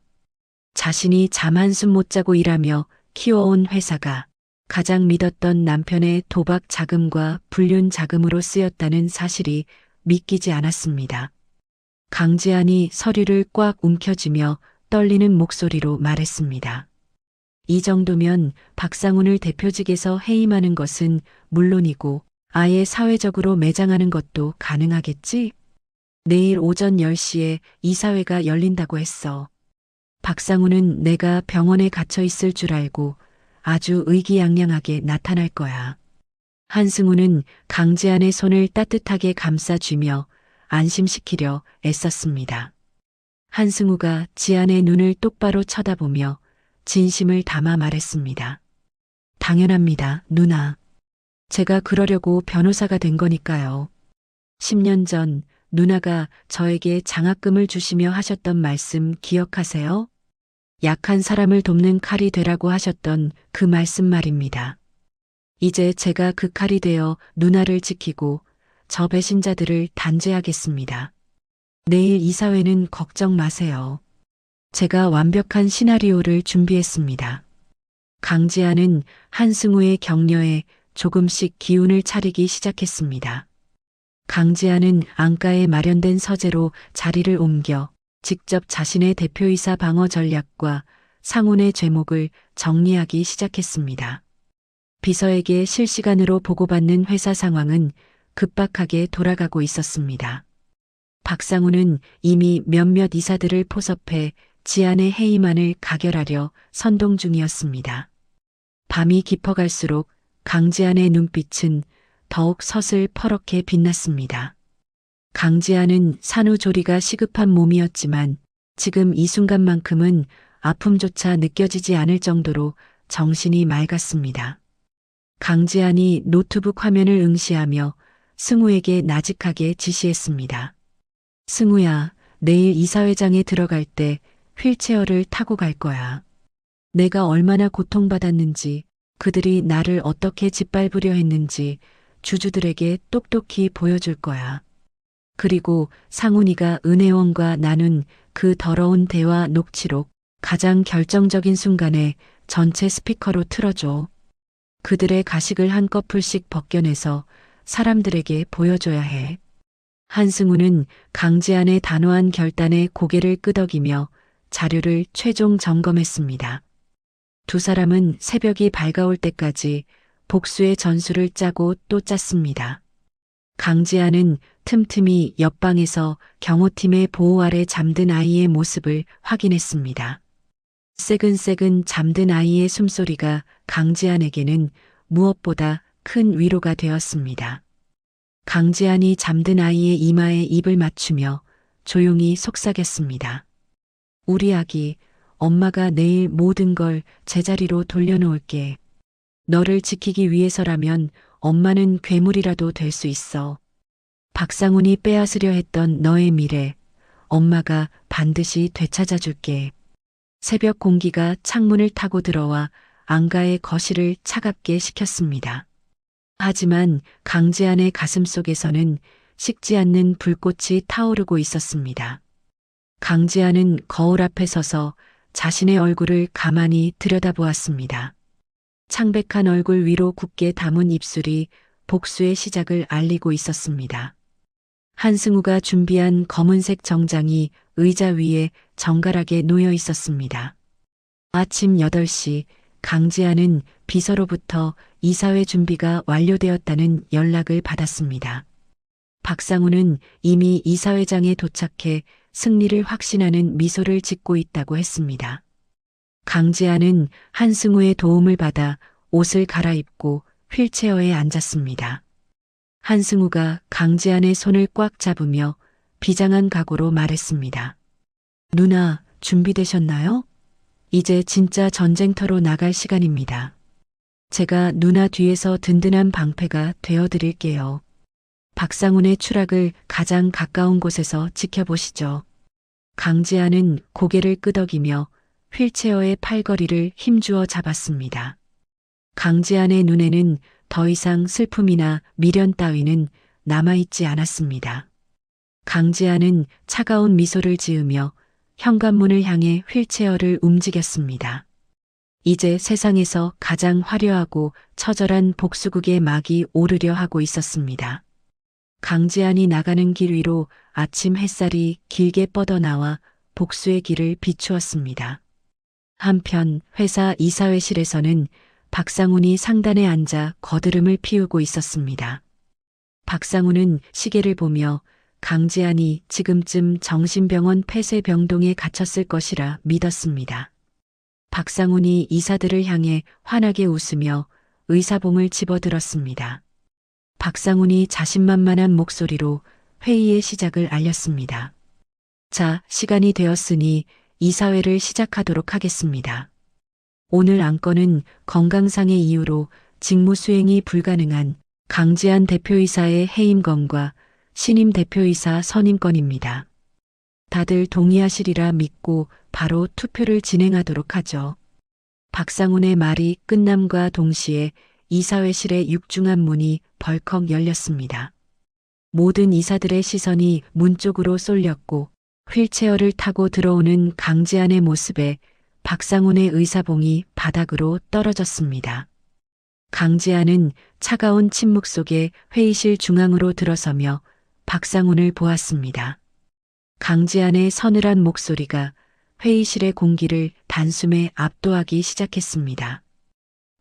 자신이 잠 한숨 못 자고 일하며 키워온 회사가 가장 믿었던 남편의 도박 자금과 불륜 자금으로 쓰였다는 사실이 믿기지 않았습니다. 강지안이 서류를 꽉 움켜쥐며 떨리는 목소리로 말했습니다. 이 정도면 박상훈을 대표직에서 해임하는 것은 물론이고 아예 사회적으로 매장하는 것도 가능하겠지? 내일 오전 10시에 이사회가 열린다고 했어. 박상훈은 내가 병원에 갇혀 있을 줄 알고 아주 의기양양하게 나타날 거야. 한승우는 강지안의 손을 따뜻하게 감싸쥐며 안심시키려 애썼습니다. 한승우가 지안의 눈을 똑바로 쳐다보며 진심을 담아 말했습니다. 당연합니다, 누나. 제가 그러려고 변호사가 된 거니까요. 10년 전 누나가 저에게 장학금을 주시며 하셨던 말씀 기억하세요? 약한 사람을 돕는 칼이 되라고 하셨던 그 말씀 말입니다. 이제 제가 그 칼이 되어 누나를 지키고 저 배신자들을 단죄하겠습니다. 내일 이사회는 걱정 마세요. 제가 완벽한 시나리오를 준비했습니다. 강지아는 한승우의 격려에 조금씩 기운을 차리기 시작했습니다. 강지아는 안가에 마련된 서재로 자리를 옮겨 직접 자신의 대표이사 방어 전략과 상훈의 죄목을 정리하기 시작했습니다. 비서에게 실시간으로 보고받는 회사 상황은 급박하게 돌아가고 있었습니다. 박상훈은 이미 몇몇 이사들을 포섭해 지안의 해임안을 가결하려 선동 중이었습니다. 밤이 깊어갈수록 강지안의 눈빛은 더욱 서슬퍼렇게 빛났습니다. 강지안은 산후조리가 시급한 몸이었지만 지금 이 순간만큼은 아픔조차 느껴지지 않을 정도로 정신이 맑았습니다. 강지안이 노트북 화면을 응시하며 승우에게 나직하게 지시했습니다. 승우야, 내일 이사회장에 들어갈 때 휠체어를 타고 갈 거야. 내가 얼마나 고통받았는지, 그들이 나를 어떻게 짓밟으려 했는지 주주들에게 똑똑히 보여줄 거야. 그리고 상훈이가 은혜원과 나눈 그 더러운 대화 녹취록 가장 결정적인 순간에 전체 스피커로 틀어줘. 그들의 가식을 한꺼풀씩 벗겨내서 사람들에게 보여줘야 해. 한승우는 강지안의 단호한 결단에 고개를 끄덕이며 자료를 최종 점검했습니다. 두 사람은 새벽이 밝아올 때까지 복수의 전술을 짜고 또 짰습니다. 강지아는 틈틈이 옆방에서 경호팀의 보호 아래 잠든 아이의 모습을 확인했습니다. 새근새근 잠든 아이의 숨소리가 강지안에게는 무엇보다 큰 위로가 되었습니다. 강지안이 잠든 아이의 이마에 입을 맞추며 조용히 속삭였습니다. 우리 아기, 엄마가 내일 모든 걸 제자리로 돌려놓을게. 너를 지키기 위해서라면 엄마는 괴물이라도 될 수 있어. 박상훈이 빼앗으려 했던 너의 미래, 엄마가 반드시 되찾아줄게. 새벽 공기가 창문을 타고 들어와 안가의 거실을 차갑게 식혔습니다. 하지만 강지안의 가슴 속에서는 식지 않는 불꽃이 타오르고 있었습니다. 강지안은 거울 앞에 서서 자신의 얼굴을 가만히 들여다보았습니다. 창백한 얼굴 위로 굳게 담은 입술이 복수의 시작을 알리고 있었습니다. 한승우가 준비한 검은색 정장이 의자 위에 정갈하게 놓여 있었습니다. 아침 8시 강지안은 비서로부터 이사회 준비가 완료되었다는 연락을 받았습니다. 박상우는 이미 이사회장에 도착해 승리를 확신하는 미소를 짓고 있다고 했습니다. 강지안은 한승우의 도움을 받아 옷을 갈아입고 휠체어에 앉았습니다. 한승우가 강지안의 손을 꽉 잡으며 비장한 각오로 말했습니다. 누나, 준비되셨나요? 이제 진짜 전쟁터로 나갈 시간입니다. 제가 누나 뒤에서 든든한 방패가 되어드릴게요. 박상훈의 추락을 가장 가까운 곳에서 지켜보시죠. 강지안은 고개를 끄덕이며 휠체어의 팔걸이를 힘주어 잡았습니다. 강지안의 눈에는 더 이상 슬픔이나 미련 따위는 남아있지 않았습니다. 강지안은 차가운 미소를 지으며 현관문을 향해 휠체어를 움직였습니다. 이제 세상에서 가장 화려하고 처절한 복수극의 막이 오르려 하고 있었습니다. 강지안이 나가는 길 위로 아침 햇살이 길게 뻗어나와 복수의 길을 비추었습니다. 한편 회사 이사회실에서는 박상훈이 상단에 앉아 거드름을 피우고 있었습니다. 박상훈은 시계를 보며 강지안이 지금쯤 정신병원 폐쇄병동에 갇혔을 것이라 믿었습니다. 박상훈이 이사들을 향해 환하게 웃으며 의사봉을 집어들었습니다. 박상훈이 자신만만한 목소리로 회의의 시작을 알렸습니다. 자, 시간이 되었으니 이사회를 시작하도록 하겠습니다. 오늘 안건은 건강상의 이유로 직무 수행이 불가능한 강지안 대표이사의 해임건과 신임 대표이사 선임건입니다. 다들 동의하시리라 믿고 바로 투표를 진행하도록 하죠. 박상훈의 말이 끝남과 동시에 이사회실의 육중한 문이 벌컥 열렸습니다. 모든 이사들의 시선이 문 쪽으로 쏠렸고 휠체어를 타고 들어오는 강지안의 모습에 박상훈의 의사봉이 바닥으로 떨어졌습니다. 강지안은 차가운 침묵 속에 회의실 중앙으로 들어서며 박상훈을 보았습니다. 강지안의 서늘한 목소리가 회의실의 공기를 단숨에 압도하기 시작했습니다.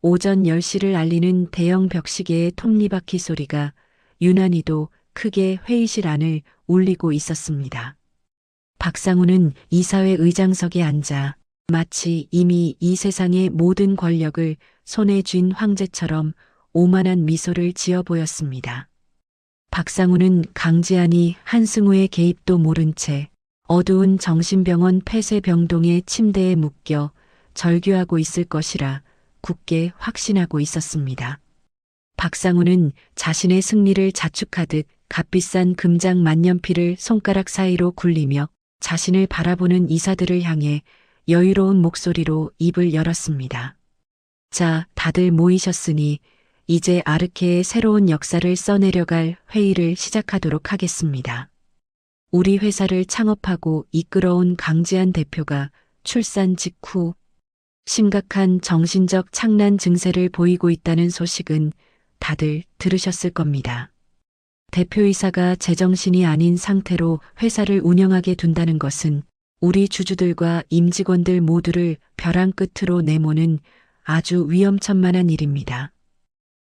오전 10시를 알리는 대형 벽시계의 톱니바퀴 소리가 유난히도 크게 회의실 안을 울리고 있었습니다. 박상훈은 이사회 의장석에 앉아 마치 이미 이 세상의 모든 권력을 손에 쥔 황제처럼 오만한 미소를 지어 보였습니다. 박상훈은 강지안이 한승우의 개입도 모른 채 어두운 정신병원 폐쇄병동의 침대에 묶여 절규하고 있을 것이라 굳게 확신하고 있었습니다. 박상훈은 자신의 승리를 자축하듯 값비싼 금장 만년필을 손가락 사이로 굴리며 자신을 바라보는 이사들을 향해 여유로운 목소리로 입을 열었습니다. 자, 다들 모이셨으니 이제 아르케의 새로운 역사를 써내려갈 회의를 시작하도록 하겠습니다. 우리 회사를 창업하고 이끌어온 강지안 대표가 출산 직후 심각한 정신적 착란 증세를 보이고 있다는 소식은 다들 들으셨을 겁니다. 대표이사가 제정신이 아닌 상태로 회사를 운영하게 둔다는 것은 우리 주주들과 임직원들 모두를 벼랑 끝으로 내모는 아주 위험천만한 일입니다.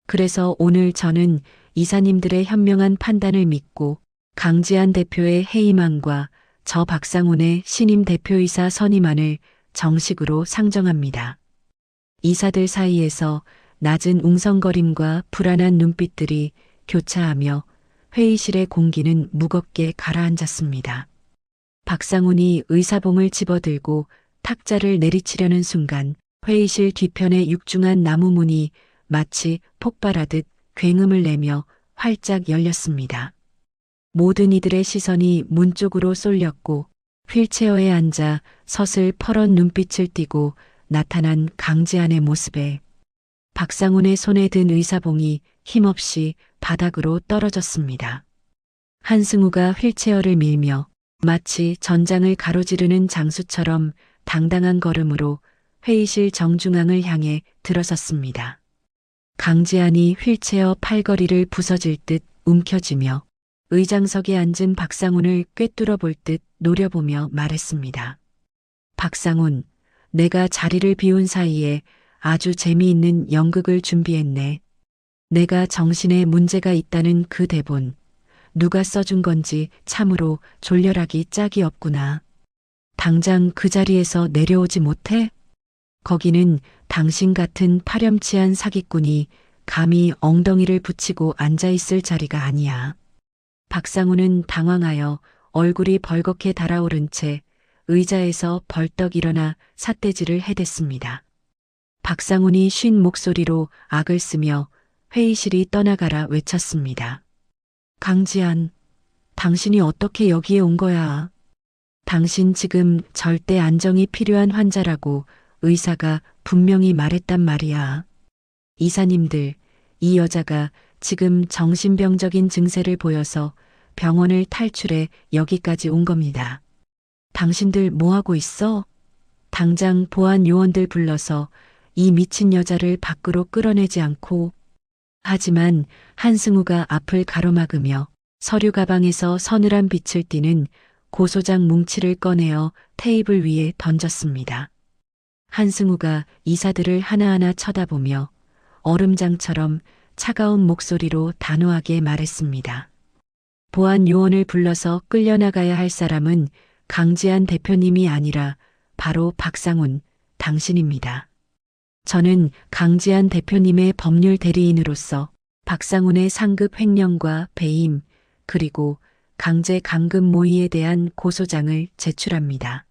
그래서 오늘 저는 이사님들의 현명한 판단을 믿고 강지안 대표의 해임안과 저 박상훈의 신임 대표이사 선임안을 정식으로 상정합니다. 이사들 사이에서 낮은 웅성거림과 불안한 눈빛들이 교차하며 회의실의 공기는 무겁게 가라앉았습니다. 박상훈이 의사봉을 집어들고 탁자를 내리치려는 순간 회의실 뒤편의 육중한 나무 문이 마치 폭발하듯 굉음을 내며 활짝 열렸습니다. 모든 이들의 시선이 문 쪽으로 쏠렸고 휠체어에 앉아 서슬 퍼런 눈빛을 띠고 나타난 강지안의 모습에 박상훈의 손에 든 의사봉이 힘없이 바닥으로 떨어졌습니다. 한승우가 휠체어를 밀며 마치 전장을 가로지르는 장수처럼 당당한 걸음으로 회의실 정중앙을 향해 들어섰습니다. 강지한이 휠체어 팔걸이를 부서질 듯 움켜쥐며 의장석에 앉은 박상훈을 꿰뚫어 볼 듯 노려보며 말했습니다. 박상훈, 내가 자리를 비운 사이에 아주 재미있는 연극을 준비했네. 내가 정신에 문제가 있다는 그 대본, 누가 써준 건지 참으로 졸렬하기 짝이 없구나. 당장 그 자리에서 내려오지 못해? 거기는 당신 같은 파렴치한 사기꾼이 감히 엉덩이를 붙이고 앉아있을 자리가 아니야. 박상훈은 당황하여 얼굴이 벌겋게 달아오른 채 의자에서 벌떡 일어나 삿대질을 해댔습니다. 박상훈이 쉰 목소리로 악을 쓰며 회의실이 떠나가라 외쳤습니다. 강지한, 당신이 어떻게 여기에 온 거야? 당신 지금 절대 안정이 필요한 환자라고 의사가 분명히 말했단 말이야. 이사님들, 이 여자가 지금 정신병적인 증세를 보여서 병원을 탈출해 여기까지 온 겁니다. 당신들 뭐하고 있어? 당장 보안 요원들 불러서 이 미친 여자를 밖으로 끌어내지 않고. 하지만 한승우가 앞을 가로막으며 서류 가방에서 서늘한 빛을 띠는 고소장 뭉치를 꺼내어 테이블 위에 던졌습니다. 한승우가 이사들을 하나하나 쳐다보며 얼음장처럼 차가운 목소리로 단호하게 말했습니다. 보안 요원을 불러서 끌려나가야 할 사람은 강지한 대표님이 아니라 바로 박상훈, 당신입니다. 저는 강지한 대표님의 법률 대리인으로서 박상훈의 상급 횡령과 배임, 그리고 강제 감금 모의에 대한 고소장을 제출합니다.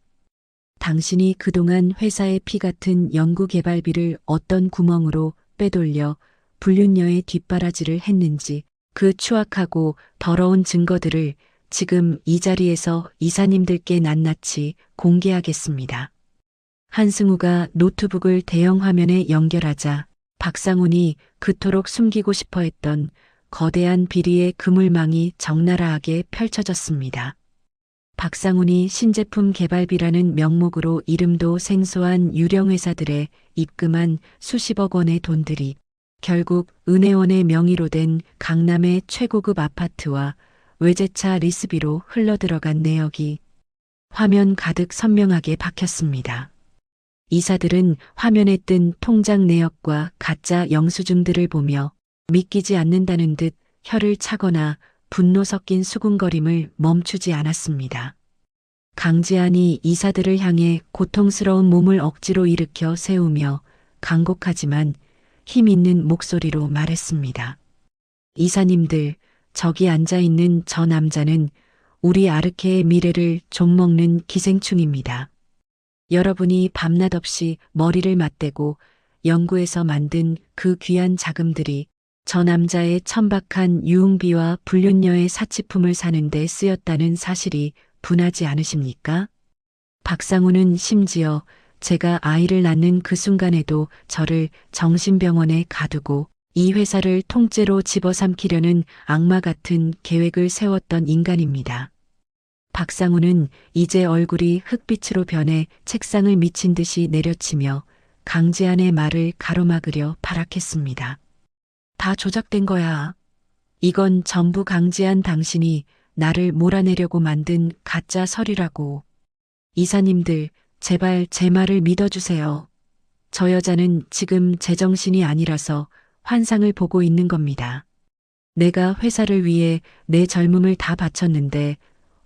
당신이 그동안 회사의 피 같은 연구개발비를 어떤 구멍으로 빼돌려 불륜녀의 뒷바라지를 했는지 그 추악하고 더러운 증거들을 지금 이 자리에서 이사님들께 낱낱이 공개하겠습니다. 한승우가 노트북을 대형 화면에 연결하자 박상훈이 그토록 숨기고 싶어 했던 거대한 비리의 그물망이 적나라하게 펼쳐졌습니다. 박상훈이 신제품 개발비라는 명목으로 이름도 생소한 유령 회사들에 입금한 수십억 원의 돈들이 결국 은혜원의 명의로 된 강남의 최고급 아파트와 외제차 리스비로 흘러들어간 내역이 화면 가득 선명하게 박혔습니다. 이사들은 화면에 뜬 통장 내역과 가짜 영수증들을 보며 믿기지 않는다는 듯 혀를 차거나 분노 섞인 수군거림을 멈추지 않았습니다. 강지한이 이사들을 향해 고통스러운 몸을 억지로 일으켜 세우며 간곡하지만 힘 있는 목소리로 말했습니다. 이사님들, 저기 앉아있는 저 남자는 우리 아르케의 미래를 좀먹는 기생충입니다. 여러분이 밤낮 없이 머리를 맞대고 연구해서 만든 그 귀한 자금들이 저 남자의 천박한 유흥비와 불륜녀의 사치품을 사는데 쓰였다는 사실이 분하지 않으십니까? 박상훈은 심지어 제가 아이를 낳는 그 순간에도 저를 정신병원에 가두고 이 회사를 통째로 집어삼키려는 악마 같은 계획을 세웠던 인간입니다. 박상훈은 이제 얼굴이 흑빛으로 변해 책상을 미친 듯이 내려치며 강지한의 말을 가로막으려 발악했습니다. 다 조작된 거야. 이건 전부 강지한 당신이 나를 몰아내려고 만든 가짜 서류라고. 이사님들, 제발 제 말을 믿어주세요. 저 여자는 지금 제정신이 아니라서 환상을 보고 있는 겁니다. 내가 회사를 위해 내 젊음을 다 바쳤는데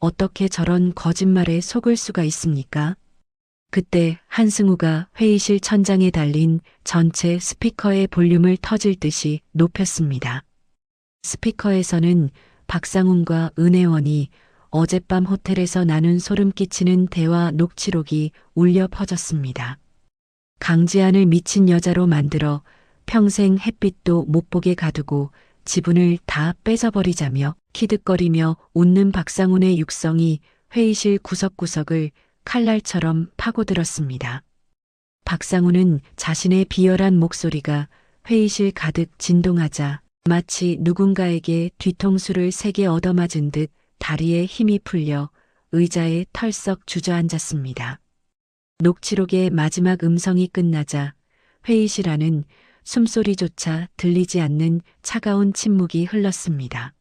어떻게 저런 거짓말에 속을 수가 있습니까? 그때 한승우가 회의실 천장에 달린 전체 스피커의 볼륨을 터질 듯이 높였습니다. 스피커에서는 박상훈과 은혜원이 어젯밤 호텔에서 나눈 소름 끼치는 대화 녹취록이 울려 퍼졌습니다. 강지한을 미친 여자로 만들어 평생 햇빛도 못 보게 가두고 지분을 다 뺏어버리자며 키득거리며 웃는 박상훈의 육성이 회의실 구석구석을 칼날처럼 파고들었습니다. 박상훈은 자신의 비열한 목소리가 회의실 가득 진동하자 마치 누군가에게 뒤통수를 세게 얻어맞은 듯 다리에 힘이 풀려 의자에 털썩 주저앉았습니다. 녹취록의 마지막 음성이 끝나자 회의실 안은 숨소리조차 들리지 않는 차가운 침묵이 흘렀습니다.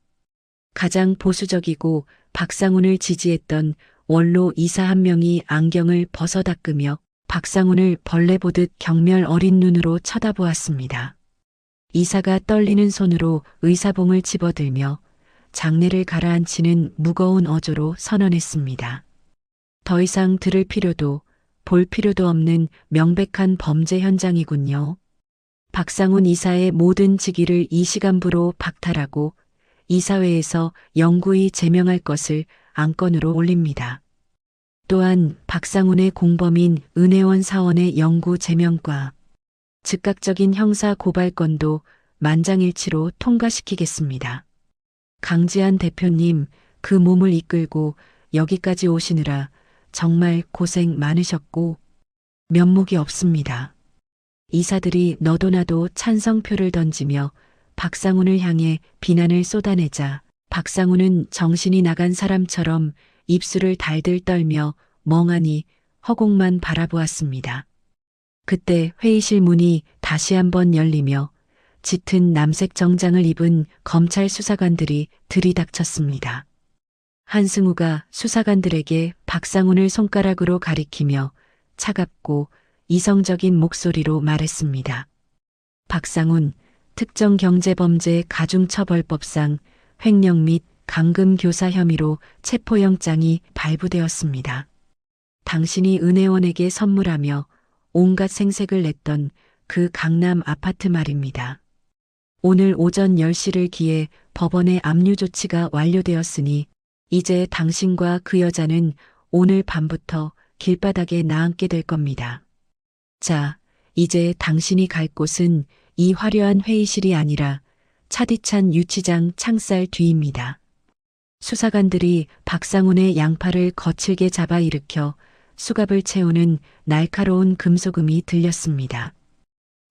가장 보수적이고 박상훈을 지지했던 원로 이사 한 명이 안경을 벗어닦으며 박상훈을 벌레 보듯 경멸 어린 눈으로 쳐다보았습니다. 이사가 떨리는 손으로 의사봉을 집어들며 장례를 가라앉히는 무거운 어조로 선언했습니다. 더 이상 들을 필요도 볼 필요도 없는 명백한 범죄 현장이군요. 박상훈 이사의 모든 직위를 이 시간부로 박탈하고 이사회에서 영구히 제명할 것을 안건으로 올립니다. 또한 박상훈의 공범인 은혜원 사원의 영구 제명과 즉각적인 형사 고발건도 만장일치로 통과시키겠습니다. 강지한 대표님, 그 몸을 이끌고 여기까지 오시느라 정말 고생 많으셨고 면목이 없습니다. 이사들이 너도 나도 찬성표를 던지며 박상훈을 향해 비난을 쏟아내자 박상훈은 정신이 나간 사람처럼 입술을 달들 떨며 멍하니 허공만 바라보았습니다. 그때 회의실 문이 다시 한번 열리며 짙은 남색 정장을 입은 검찰 수사관들이 들이닥쳤습니다. 한승우가 수사관들에게 박상훈을 손가락으로 가리키며 차갑고 이성적인 목소리로 말했습니다. 박상훈, 특정경제범죄 가중처벌법상 횡령 및 감금교사 혐의로 체포영장이 발부되었습니다. 당신이 은혜원에게 선물하며 온갖 생색을 냈던 그 강남 아파트 말입니다. 오늘 오전 10시를 기해 법원의 압류 조치가 완료되었으니 이제 당신과 그 여자는 오늘 밤부터 길바닥에 나앉게 될 겁니다. 자, 이제 당신이 갈 곳은 이 화려한 회의실이 아니라 차디찬 유치장 창살 뒤입니다. 수사관들이 박상훈의 양팔을 거칠게 잡아 일으켜 수갑을 채우는 날카로운 금속음이 들렸습니다.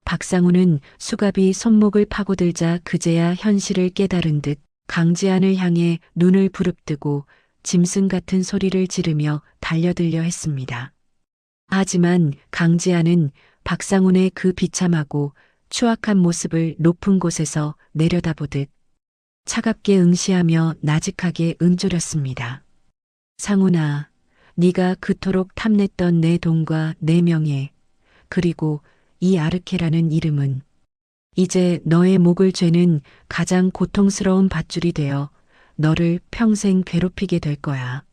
박상훈은 수갑이 손목을 파고들자 그제야 현실을 깨달은 듯 강지한을 향해 눈을 부릅뜨고 짐승 같은 소리를 지르며 달려들려 했습니다. 하지만 강지한은 박상훈의 그 비참하고 추악한 모습을 높은 곳에서 내려다보듯 차갑게 응시하며 나직하게 응조렸습니다. 상훈아, 네가 그토록 탐냈던 내 돈과 내 명예, 그리고 이 아르케라는 이름은 이제 너의 목을 죄는 가장 고통스러운 밧줄이 되어 너를 평생 괴롭히게 될 거야.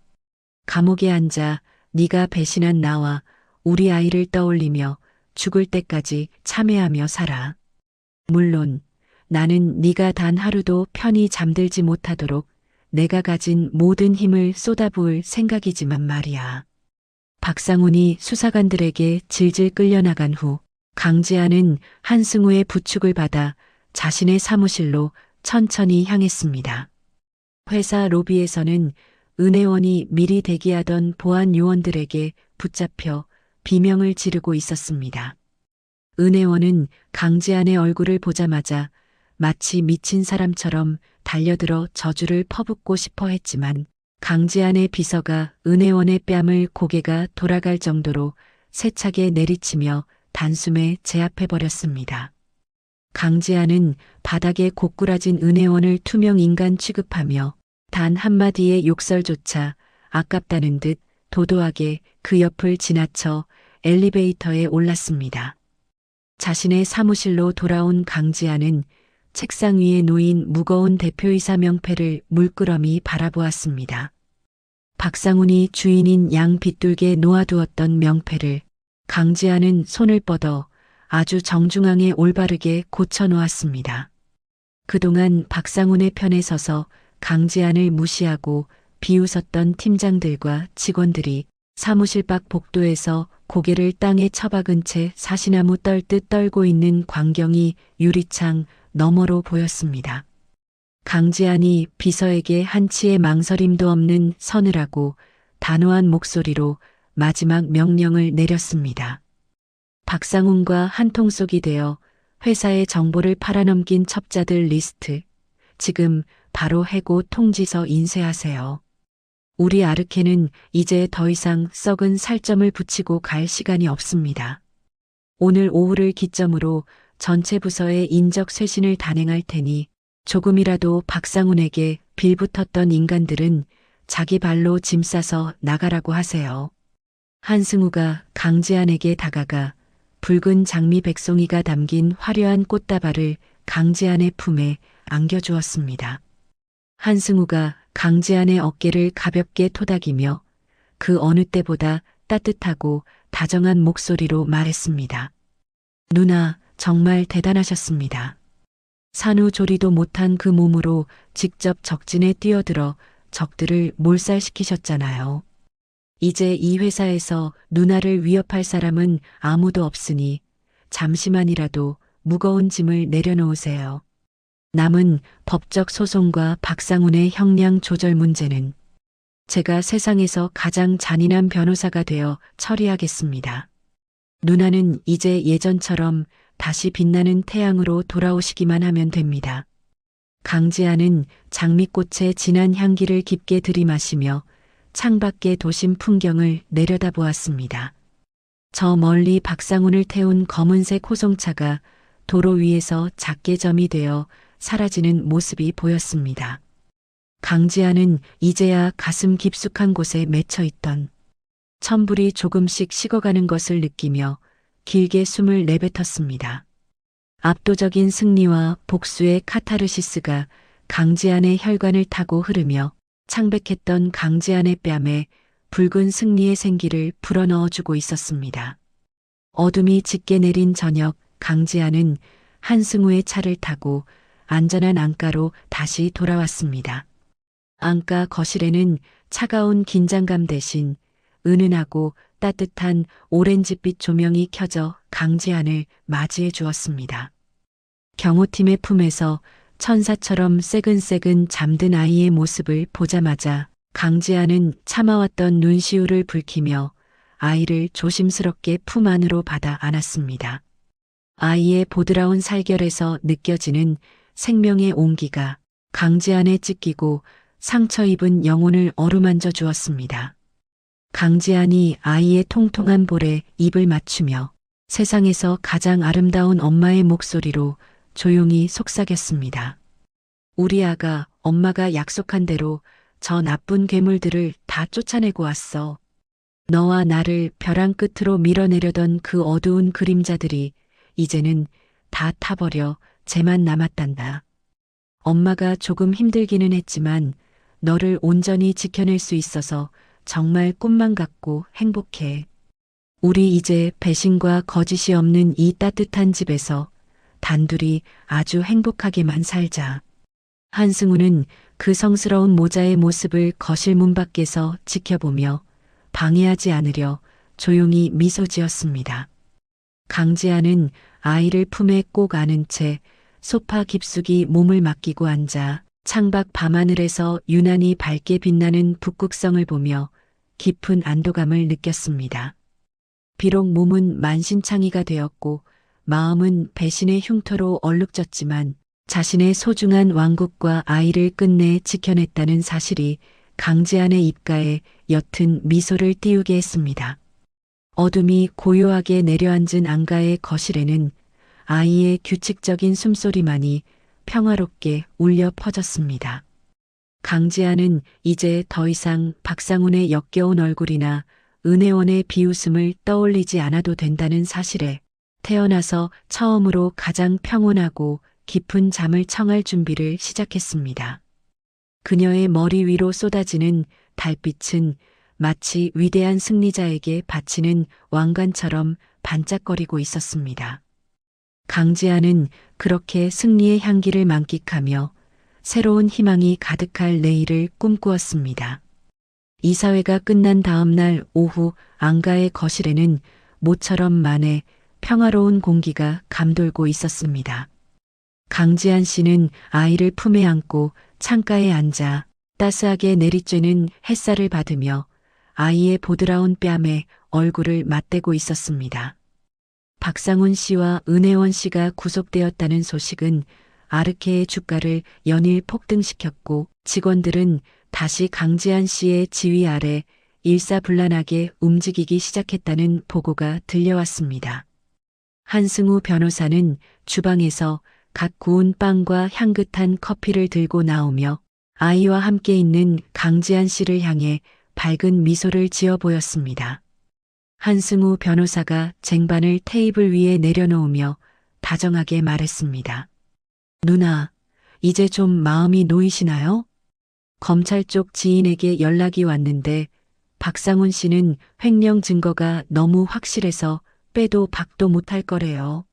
감옥에 앉아 네가 배신한 나와 우리 아이를 떠올리며 죽을 때까지 참회하며 살아. 물론 나는 네가 단 하루도 편히 잠들지 못하도록 내가 가진 모든 힘을 쏟아부을 생각이지만 말이야. 박상훈이 수사관들에게 질질 끌려나간 후 강지한은 한승우의 부축을 받아 자신의 사무실로 천천히 향했습니다. 회사 로비에서는 은혜원이 미리 대기하던 보안 요원들에게 붙잡혀 비명을 지르고 있었습니다. 은혜원은 강지한의 얼굴을 보자마자 마치 미친 사람처럼 달려들어 저주를 퍼붓고 싶어 했지만 강지한의 비서가 은혜원의 뺨을 고개가 돌아갈 정도로 세차게 내리치며 단숨에 제압해버렸습니다. 강지한은 바닥에 고꾸라진 은혜원을 투명 인간 취급하며 단 한마디의 욕설조차 아깝다는 듯 도도하게 그 옆을 지나쳐 엘리베이터에 올랐습니다. 자신의 사무실로 돌아온 강지한은 책상 위에 놓인 무거운 대표이사 명패를 물끄러미 바라보았습니다. 박상훈이 주인인 양 빗둘게 놓아두었던 명패를 강지한은 손을 뻗어 아주 정중앙에 올바르게 고쳐놓았습니다. 그동안 박상훈의 편에 서서 강지한을 무시하고 비웃었던 팀장들과 직원들이 사무실 밖 복도에서 고개를 땅에 처박은 채 사시나무 떨듯 떨고 있는 광경이 유리창 너머로 보였습니다. 강지한이 비서에게 한치의 망설임도 없는 서늘하고 단호한 목소리로 마지막 명령을 내렸습니다. 박상훈과 한통속이 되어 회사의 정보를 팔아넘긴 첩자들 리스트. 지금 바로 해고 통지서 인쇄하세요. 우리 아르케는 이제 더 이상 썩은 살점을 붙이고 갈 시간이 없습니다. 오늘 오후를 기점으로 전체 부서의 인적 쇄신을 단행할 테니 조금이라도 박상훈에게 빌붙었던 인간들은 자기 발로 짐 싸서 나가라고 하세요. 한승우가 강지한에게 다가가 붉은 장미 백송이가 담긴 화려한 꽃다발을 강지한의 품에 안겨주었습니다. 한승우가 강지한의 어깨를 가볍게 토닥이며 그 어느 때보다 따뜻하고 다정한 목소리로 말했습니다. 누나, 정말 대단하셨습니다. 산후조리도 못한 그 몸으로 직접 적진에 뛰어들어 적들을 몰살시키셨잖아요. 이제 이 회사에서 누나를 위협할 사람은 아무도 없으니 잠시만이라도 무거운 짐을 내려놓으세요. 남은 법적 소송과 박상훈의 형량 조절 문제는 제가 세상에서 가장 잔인한 변호사가 되어 처리하겠습니다. 누나는 이제 예전처럼 다시 빛나는 태양으로 돌아오시기만 하면 됩니다. 강지한은 장미꽃의 진한 향기를 깊게 들이마시며 창밖의 도심 풍경을 내려다보았습니다. 저 멀리 박상훈을 태운 검은색 호송차가 도로 위에서 작게 점이 되어 사라지는 모습이 보였습니다. 강지한은 이제야 가슴 깊숙한 곳에 맺혀 있던 천불이 조금씩 식어가는 것을 느끼며 길게 숨을 내뱉었습니다. 압도적인 승리와 복수의 카타르시스가 강지한의 혈관을 타고 흐르며 창백했던 강지한의 뺨에 붉은 승리의 생기를 불어넣어주고 있었습니다. 어둠이 짙게 내린 저녁, 강지한은 한승우의 차를 타고 안전한 안가로 다시 돌아왔습니다. 안가 거실에는 차가운 긴장감 대신 은은하고 따뜻한 오렌지빛 조명이 켜져 강지한을 맞이해 주었습니다. 경호팀의 품에서 천사처럼 새근새근 잠든 아이의 모습을 보자마자 강지한은 참아왔던 눈시울을 붉히며 아이를 조심스럽게 품 안으로 받아 안았습니다. 아이의 보드라운 살결에서 느껴지는 생명의 온기가 강지한에 찢기고 상처 입은 영혼을 어루만져 주었습니다. 강지한이 아이의 통통한 볼에 입을 맞추며 세상에서 가장 아름다운 엄마의 목소리로 조용히 속삭였습니다. 우리 아가, 엄마가 약속한 대로 저 나쁜 괴물들을 다 쫓아내고 왔어. 너와 나를 벼랑 끝으로 밀어내려던 그 어두운 그림자들이 이제는 다 타버려 쟤만 남았단다. 엄마가 조금 힘들기는 했지만 너를 온전히 지켜낼 수 있어서 정말 꿈만 같고 행복해. 우리 이제 배신과 거짓이 없는 이 따뜻한 집에서 단둘이 아주 행복하게만 살자. 한승우는 그 성스러운 모자의 모습을 거실 문 밖에서 지켜보며 방해하지 않으려 조용히 미소 지었습니다. 강지한은 아이를 품에 꼭 안은 채 소파 깊숙이 몸을 맡기고 앉아 창밖 밤하늘에서 유난히 밝게 빛나는 북극성을 보며 깊은 안도감을 느꼈습니다. 비록 몸은 만신창이가 되었고 마음은 배신의 흉터로 얼룩졌지만 자신의 소중한 왕국과 아이를 끝내 지켜냈다는 사실이 강지한의 입가에 옅은 미소를 띄우게 했습니다. 어둠이 고요하게 내려앉은 안가의 거실에는 아이의 규칙적인 숨소리만이 평화롭게 울려 퍼졌습니다. 강지한은 이제 더 이상 박상훈의 역겨운 얼굴이나 은혜원의 비웃음을 떠올리지 않아도 된다는 사실에 태어나서 처음으로 가장 평온하고 깊은 잠을 청할 준비를 시작했습니다. 그녀의 머리 위로 쏟아지는 달빛은 마치 위대한 승리자에게 바치는 왕관처럼 반짝거리고 있었습니다. 강지한은 그렇게 승리의 향기를 만끽하며 새로운 희망이 가득할 내일을 꿈꾸었습니다. 이사회가 끝난 다음 날 오후 안가의 거실에는 모처럼 만에 평화로운 공기가 감돌고 있었습니다. 강지한 씨는 아이를 품에 안고 창가에 앉아 따스하게 내리쬐는 햇살을 받으며 아이의 보드라운 뺨에 얼굴을 맞대고 있었습니다. 박상훈 씨와 은혜원 씨가 구속되었다는 소식은 아르케의 주가를 연일 폭등시켰고 직원들은 다시 강지한 씨의 지휘 아래 일사불란하게 움직이기 시작했다는 보고가 들려왔습니다. 한승우 변호사는 주방에서 갓 구운 빵과 향긋한 커피를 들고 나오며 아이와 함께 있는 강지한 씨를 향해 밝은 미소를 지어 보였습니다. 한승우 변호사가 쟁반을 테이블 위에 내려놓으며 다정하게 말했습니다. 누나, 이제 좀 마음이 놓이시나요? 검찰 쪽 지인에게 연락이 왔는데 박상훈 씨는 횡령 증거가 너무 확실해서 빼도 박도 못할 거래요.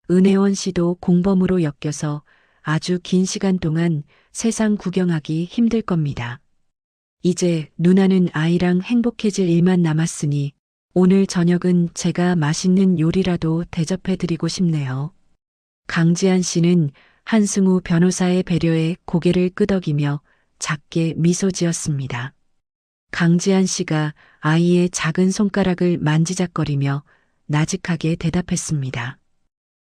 은혜원 씨도 공범으로 엮여서 아주 긴 시간 동안 세상 구경하기 힘들 겁니다. 이제 누나는 아이랑 행복해질 일만 남았으니 오늘 저녁은 제가 맛있는 요리라도 대접해드리고 싶네요. 강지한 씨는 한승우 변호사의 배려에 고개를 끄덕이며 작게 미소 지었습니다. 강지한 씨가 아이의 작은 손가락을 만지작거리며 나직하게 대답했습니다.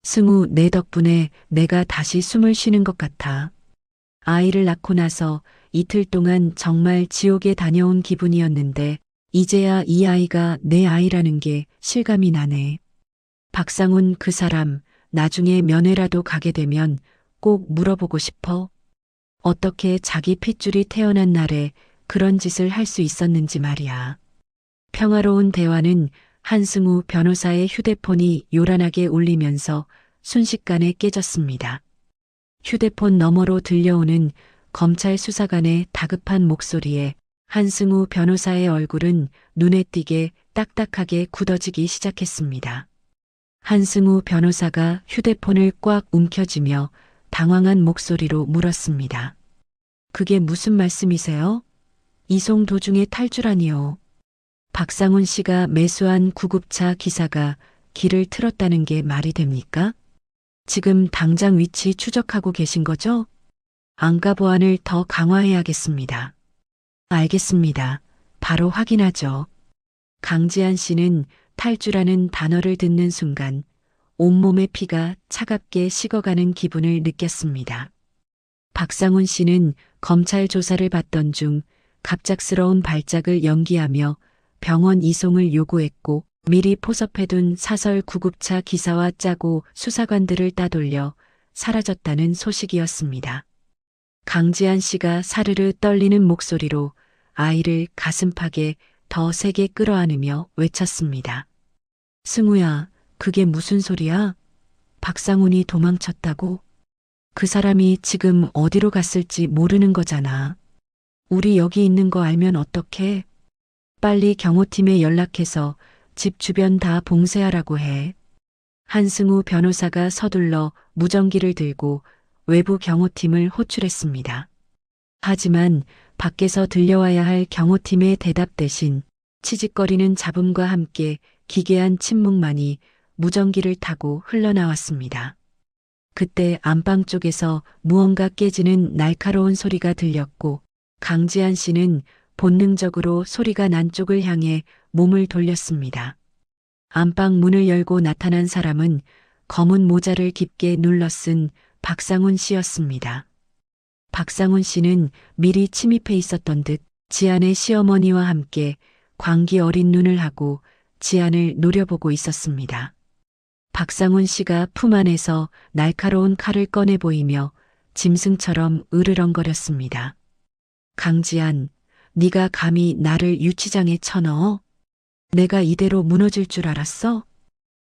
승우, 내 덕분에 내가 다시 숨을 쉬는 것 같아. 아이를 낳고 나서 이틀 동안 정말 지옥에 다녀온 기분이었는데 이제야 이 아이가 내 아이라는 게 실감이 나네. 박상훈 그 사람 나중에 면회라도 가게 되면 꼭 물어보고 싶어. 어떻게 자기 핏줄이 태어난 날에 그런 짓을 할 수 있었는지 말이야. 평화로운 대화는 한승우 변호사의 휴대폰이 요란하게 울리면서 순식간에 깨졌습니다. 휴대폰 너머로 들려오는 검찰 수사관의 다급한 목소리에 한승우 변호사의 얼굴은 눈에 띄게 딱딱하게 굳어지기 시작했습니다. 한승우 변호사가 휴대폰을 꽉 움켜쥐며 당황한 목소리로 물었습니다. 그게 무슨 말씀이세요? 이송 도중에 탈주라니요. 박상훈 씨가 매수한 구급차 기사가 길을 틀었다는 게 말이 됩니까? 지금 당장 위치 추적하고 계신 거죠? 안가 보안을 더 강화해야겠습니다. 알겠습니다. 바로 확인하죠. 강지한 씨는 탈주라는 단어를 듣는 순간 온몸의 피가 차갑게 식어가는 기분을 느꼈습니다. 박상훈 씨는 검찰 조사를 받던 중 갑작스러운 발작을 연기하며 병원 이송을 요구했고 미리 포섭해둔 사설 구급차 기사와 짜고 수사관들을 따돌려 사라졌다는 소식이었습니다. 강지한 씨가 사르르 떨리는 목소리로 아이를 가슴팍에 더 세게 끌어안으며 외쳤습니다. 승우야, 그게 무슨 소리야? 박상훈이 도망쳤다고? 그 사람이 지금 어디로 갔을지 모르는 거잖아. 우리 여기 있는 거 알면 어떡해? 빨리 경호팀에 연락해서 집 주변 다 봉쇄하라고 해. 한승우 변호사가 서둘러 무전기를 들고 외부 경호팀을 호출했습니다. 하지만 밖에서 들려와야 할 경호팀의 대답 대신 치직거리는 잡음과 함께 기괴한 침묵만이 무전기를 타고 흘러나왔습니다. 그때 안방 쪽에서 무언가 깨지는 날카로운 소리가 들렸고 강지한 씨는 본능적으로 소리가 난 쪽을 향해 몸을 돌렸습니다. 안방 문을 열고 나타난 사람은 검은 모자를 깊게 눌러 쓴 박상훈 씨였습니다. 박상훈 씨는 미리 침입해 있었던 듯 지안의 시어머니와 함께 광기 어린 눈을 하고 지안을 노려보고 있었습니다. 박상훈 씨가 품 안에서 날카로운 칼을 꺼내 보이며 짐승처럼 으르렁거렸습니다. 강지안, 네가 감히 나를 유치장에 쳐넣어? 내가 이대로 무너질 줄 알았어?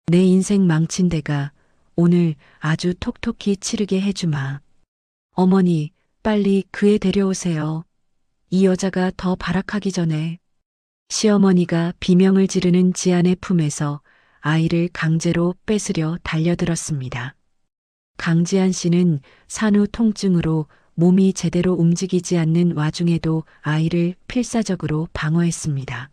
내 인생 망친 데가 오늘 아주 톡톡히 치르게 해주마. 어머니, 빨리 그 애 데려오세요. 이 여자가 더 발악하기 전에. 시어머니가 비명을 지르는 지안의 품에서 아이를 강제로 뺏으려 달려들었습니다. 강지한 씨는 산후 통증으로 몸이 제대로 움직이지 않는 와중에도 아이를 필사적으로 방어했습니다.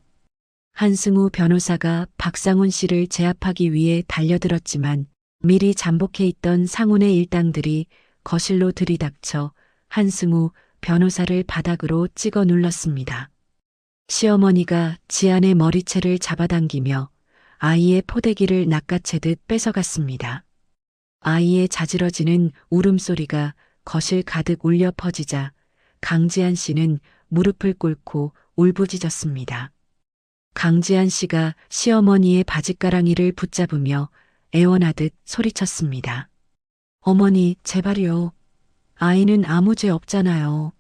한승우 변호사가 박상훈 씨를 제압하기 위해 달려들었지만 미리 잠복해 있던 상훈의 일당들이 거실로 들이닥쳐 한승우 변호사를 바닥으로 찍어 눌렀습니다. 시어머니가 지안의 머리채를 잡아당기며 아이의 포대기를 낚아채듯 뺏어갔습니다. 아이의 자지러지는 울음소리가 거실 가득 울려 퍼지자 강지한 씨는 무릎을 꿇고 울부짖었습니다. 강지한 씨가 시어머니의 바짓가랑이를 붙잡으며 애원하듯 소리쳤습니다. 어머니, 제발요. 아이는 아무 죄 없잖아요.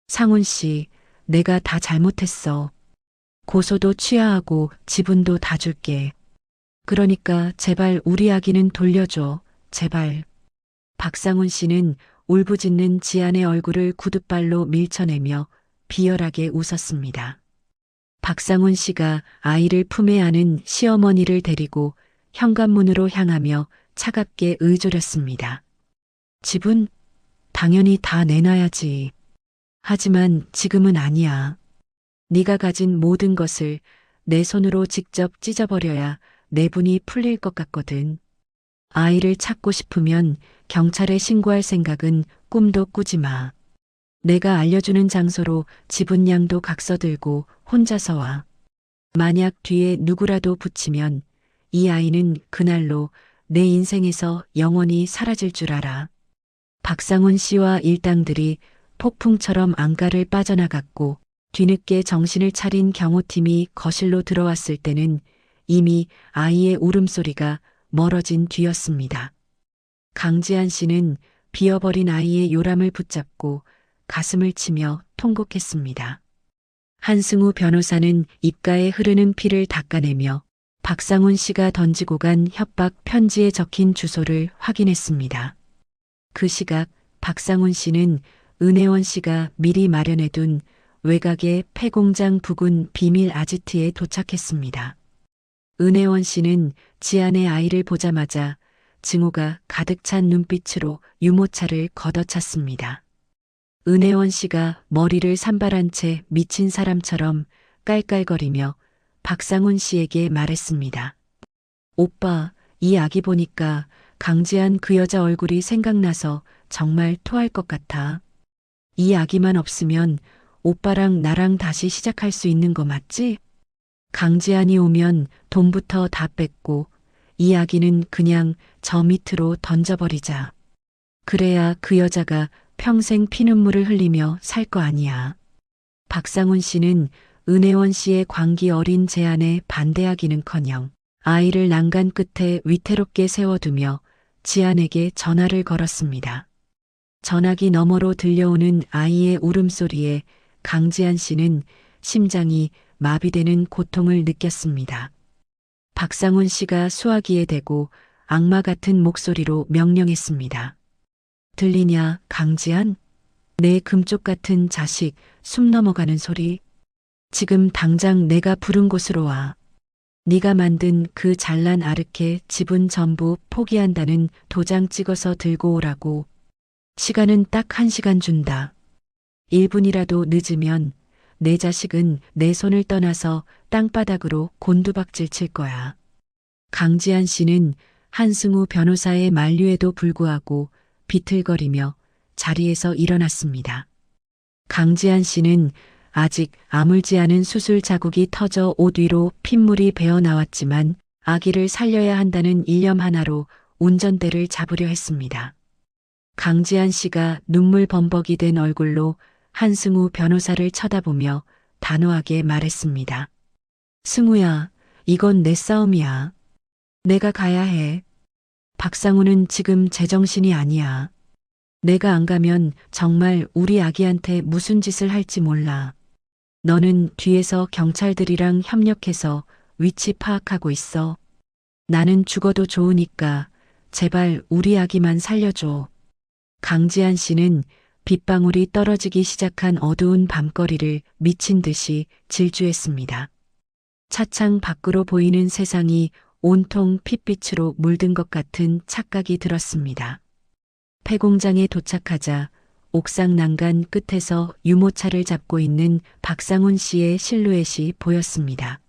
상훈 씨, 내가 다 잘못했어. 고소도 취하하고 지분도 다 줄게. 그러니까 제발 우리 아기는 돌려줘. 제발. 박상훈 씨는 울부짖는 지안의 얼굴을 구둣발로 밀쳐내며 비열하게 웃었습니다. 박상훈 씨가 아이를 품에 안은 시어머니를 데리고 현관문으로 향하며 차갑게 의조렸습니다. 집은 당연히 다 내놔야지. 하지만 지금은 아니야. 네가 가진 모든 것을 내 손으로 직접 찢어버려야 내 분이 풀릴 것 같거든. 아이를 찾고 싶으면 경찰에 신고할 생각은 꿈도 꾸지 마. 내가 알려주는 장소로 지분양도 각서들고 혼자서 와. 만약 뒤에 누구라도 붙이면 이 아이는 그날로 내 인생에서 영원히 사라질 줄 알아. 박상훈 씨와 일당들이 폭풍처럼 안가를 빠져나갔고 뒤늦게 정신을 차린 경호팀이 거실로 들어왔을 때는 이미 아이의 울음소리가 멀어진 뒤였습니다. 강지한 씨는 비어버린 아이의 요람을 붙잡고 가슴을 치며 통곡했습니다. 한승우 변호사는 입가에 흐르는 피를 닦아내며 박상훈 씨가 던지고 간 협박 편지에 적힌 주소를 확인했습니다. 그 시각 박상훈 씨는 은혜원 씨가 미리 마련해둔 외곽의 폐공장 부근 비밀 아지트에 도착했습니다. 은혜원 씨는 지안의 아이를 보자마자 증오가 가득 찬 눈빛으로 유모차를 걷어찼습니다. 은혜원 씨가 머리를 산발한 채 미친 사람처럼 깔깔거리며 박상훈 씨에게 말했습니다. 오빠, 이 아기 보니까 강지한 그 여자 얼굴이 생각나서 정말 토할 것 같아. 이 아기만 없으면 오빠랑 나랑 다시 시작할 수 있는 거 맞지? 강지한이 오면 돈부터 다 뺏고 이 아기는 그냥 저 밑으로 던져버리자. 그래야 그 여자가 평생 피눈물을 흘리며 살 거 아니야. 박상훈 씨는 은혜원 씨의 광기 어린 제안에 반대하기는커녕 아이를 난간 끝에 위태롭게 세워두며 지안에게 전화를 걸었습니다. 전화기 너머로 들려오는 아이의 울음소리에 강지한 씨는 심장이 마비되는 고통을 느꼈습니다. 박상훈 씨가 수화기에 대고 악마 같은 목소리로 명령했습니다. 들리냐, 강지한? 내 금쪽 같은 자식 숨 넘어가는 소리. 지금 당장 내가 부른 곳으로 와. 네가 만든 그 잘난 아르케 지분 전부 포기한다는 도장 찍어서 들고 오라고. 시간은 딱 1시간 준다. 1분이라도 늦으면 내 자식은 내 손을 떠나서 땅바닥으로 곤두박질 칠 거야. 강지한 씨는 한승우 변호사의 만류에도 불구하고 비틀거리며 자리에서 일어났습니다. 강지한 씨는 아직 아물지 않은 수술 자국이 터져 옷 위로 핏물이 배어 나왔지만 아기를 살려야 한다는 일념 하나로 운전대를 잡으려 했습니다. 강지한 씨가 눈물 범벅이 된 얼굴로 한승우 변호사를 쳐다보며 단호하게 말했습니다. 승우야, 이건 내 싸움이야. 내가 가야 해. 박상우는 지금 제정신이 아니야. 내가 안 가면 정말 우리 아기한테 무슨 짓을 할지 몰라. 너는 뒤에서 경찰들이랑 협력해서 위치 파악하고 있어. 나는 죽어도 좋으니까 제발 우리 아기만 살려줘. 강지한 씨는 빗방울이 떨어지기 시작한 어두운 밤거리를 미친 듯이 질주했습니다. 차창 밖으로 보이는 세상이 온통 핏빛으로 물든 것 같은 착각이 들었습니다. 폐공장에 도착하자 옥상 난간 끝에서 유모차를 잡고 있는 박상훈 씨의 실루엣이 보였습니다.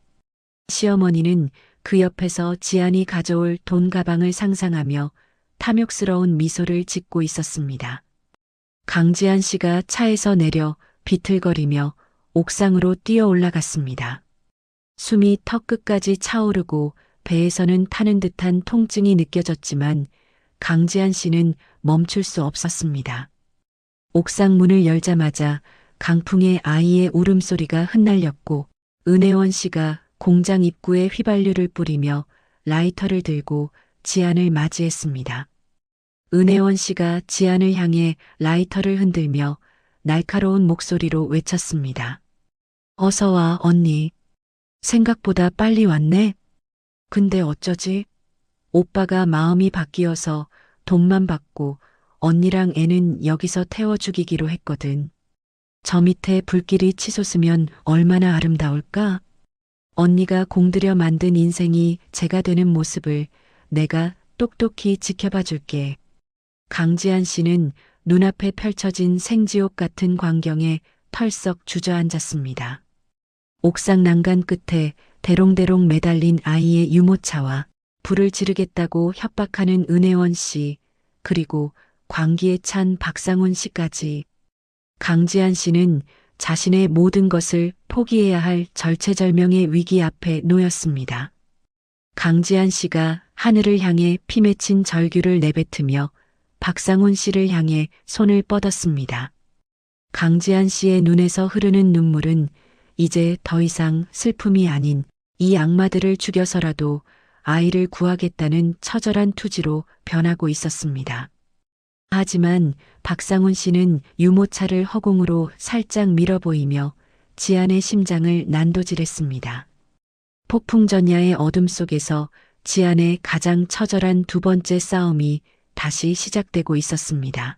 시어머니는 그 옆에서 지안이 가져올 돈 가방을 상상하며 탐욕스러운 미소를 짓고 있었습니다. 강지한 씨가 차에서 내려 비틀거리며 옥상으로 뛰어 올라갔습니다. 숨이 턱끝까지 차오르고 배에서는 타는 듯한 통증이 느껴졌지만 강지한 씨는 멈출 수 없었습니다. 옥상 문을 열자마자 강풍에 아이의 울음소리가 흩날렸고 은혜원 씨가 공장 입구에 휘발유를 뿌리며 라이터를 들고 지안을 맞이했습니다. 은혜원 씨가 지안을 향해 라이터를 흔들며 날카로운 목소리로 외쳤습니다. 어서 와, 언니. 생각보다 빨리 왔네. 근데 어쩌지? 오빠가 마음이 바뀌어서 돈만 받고 언니랑 애는 여기서 태워 죽이기로 했거든. 저 밑에 불길이 치솟으면 얼마나 아름다울까? 언니가 공들여 만든 인생이 제가 되는 모습을 내가 똑똑히 지켜봐 줄게. 강지한 씨는 눈앞에 펼쳐진 생지옥 같은 광경에 털썩 주저앉았습니다. 옥상 난간 끝에 대롱대롱 매달린 아이의 유모차와 불을 지르겠다고 협박하는 은혜원 씨, 그리고 광기에 찬 박상훈 씨까지. 강지한 씨는 자신의 모든 것을 포기해야 할 절체절명의 위기 앞에 놓였습니다. 강지한 씨가 하늘을 향해 피 맺힌 절규를 내뱉으며 박상훈 씨를 향해 손을 뻗었습니다. 강지한 씨의 눈에서 흐르는 눈물은 이제 더 이상 슬픔이 아닌 이 악마들을 죽여서라도 아이를 구하겠다는 처절한 투지로 변하고 있었습니다. 하지만 박상훈 씨는 유모차를 허공으로 살짝 밀어 보이며 지안의 심장을 난도질했습니다. 폭풍전야의 어둠 속에서 지안의 가장 처절한 두 번째 싸움이 다시 시작되고 있었습니다.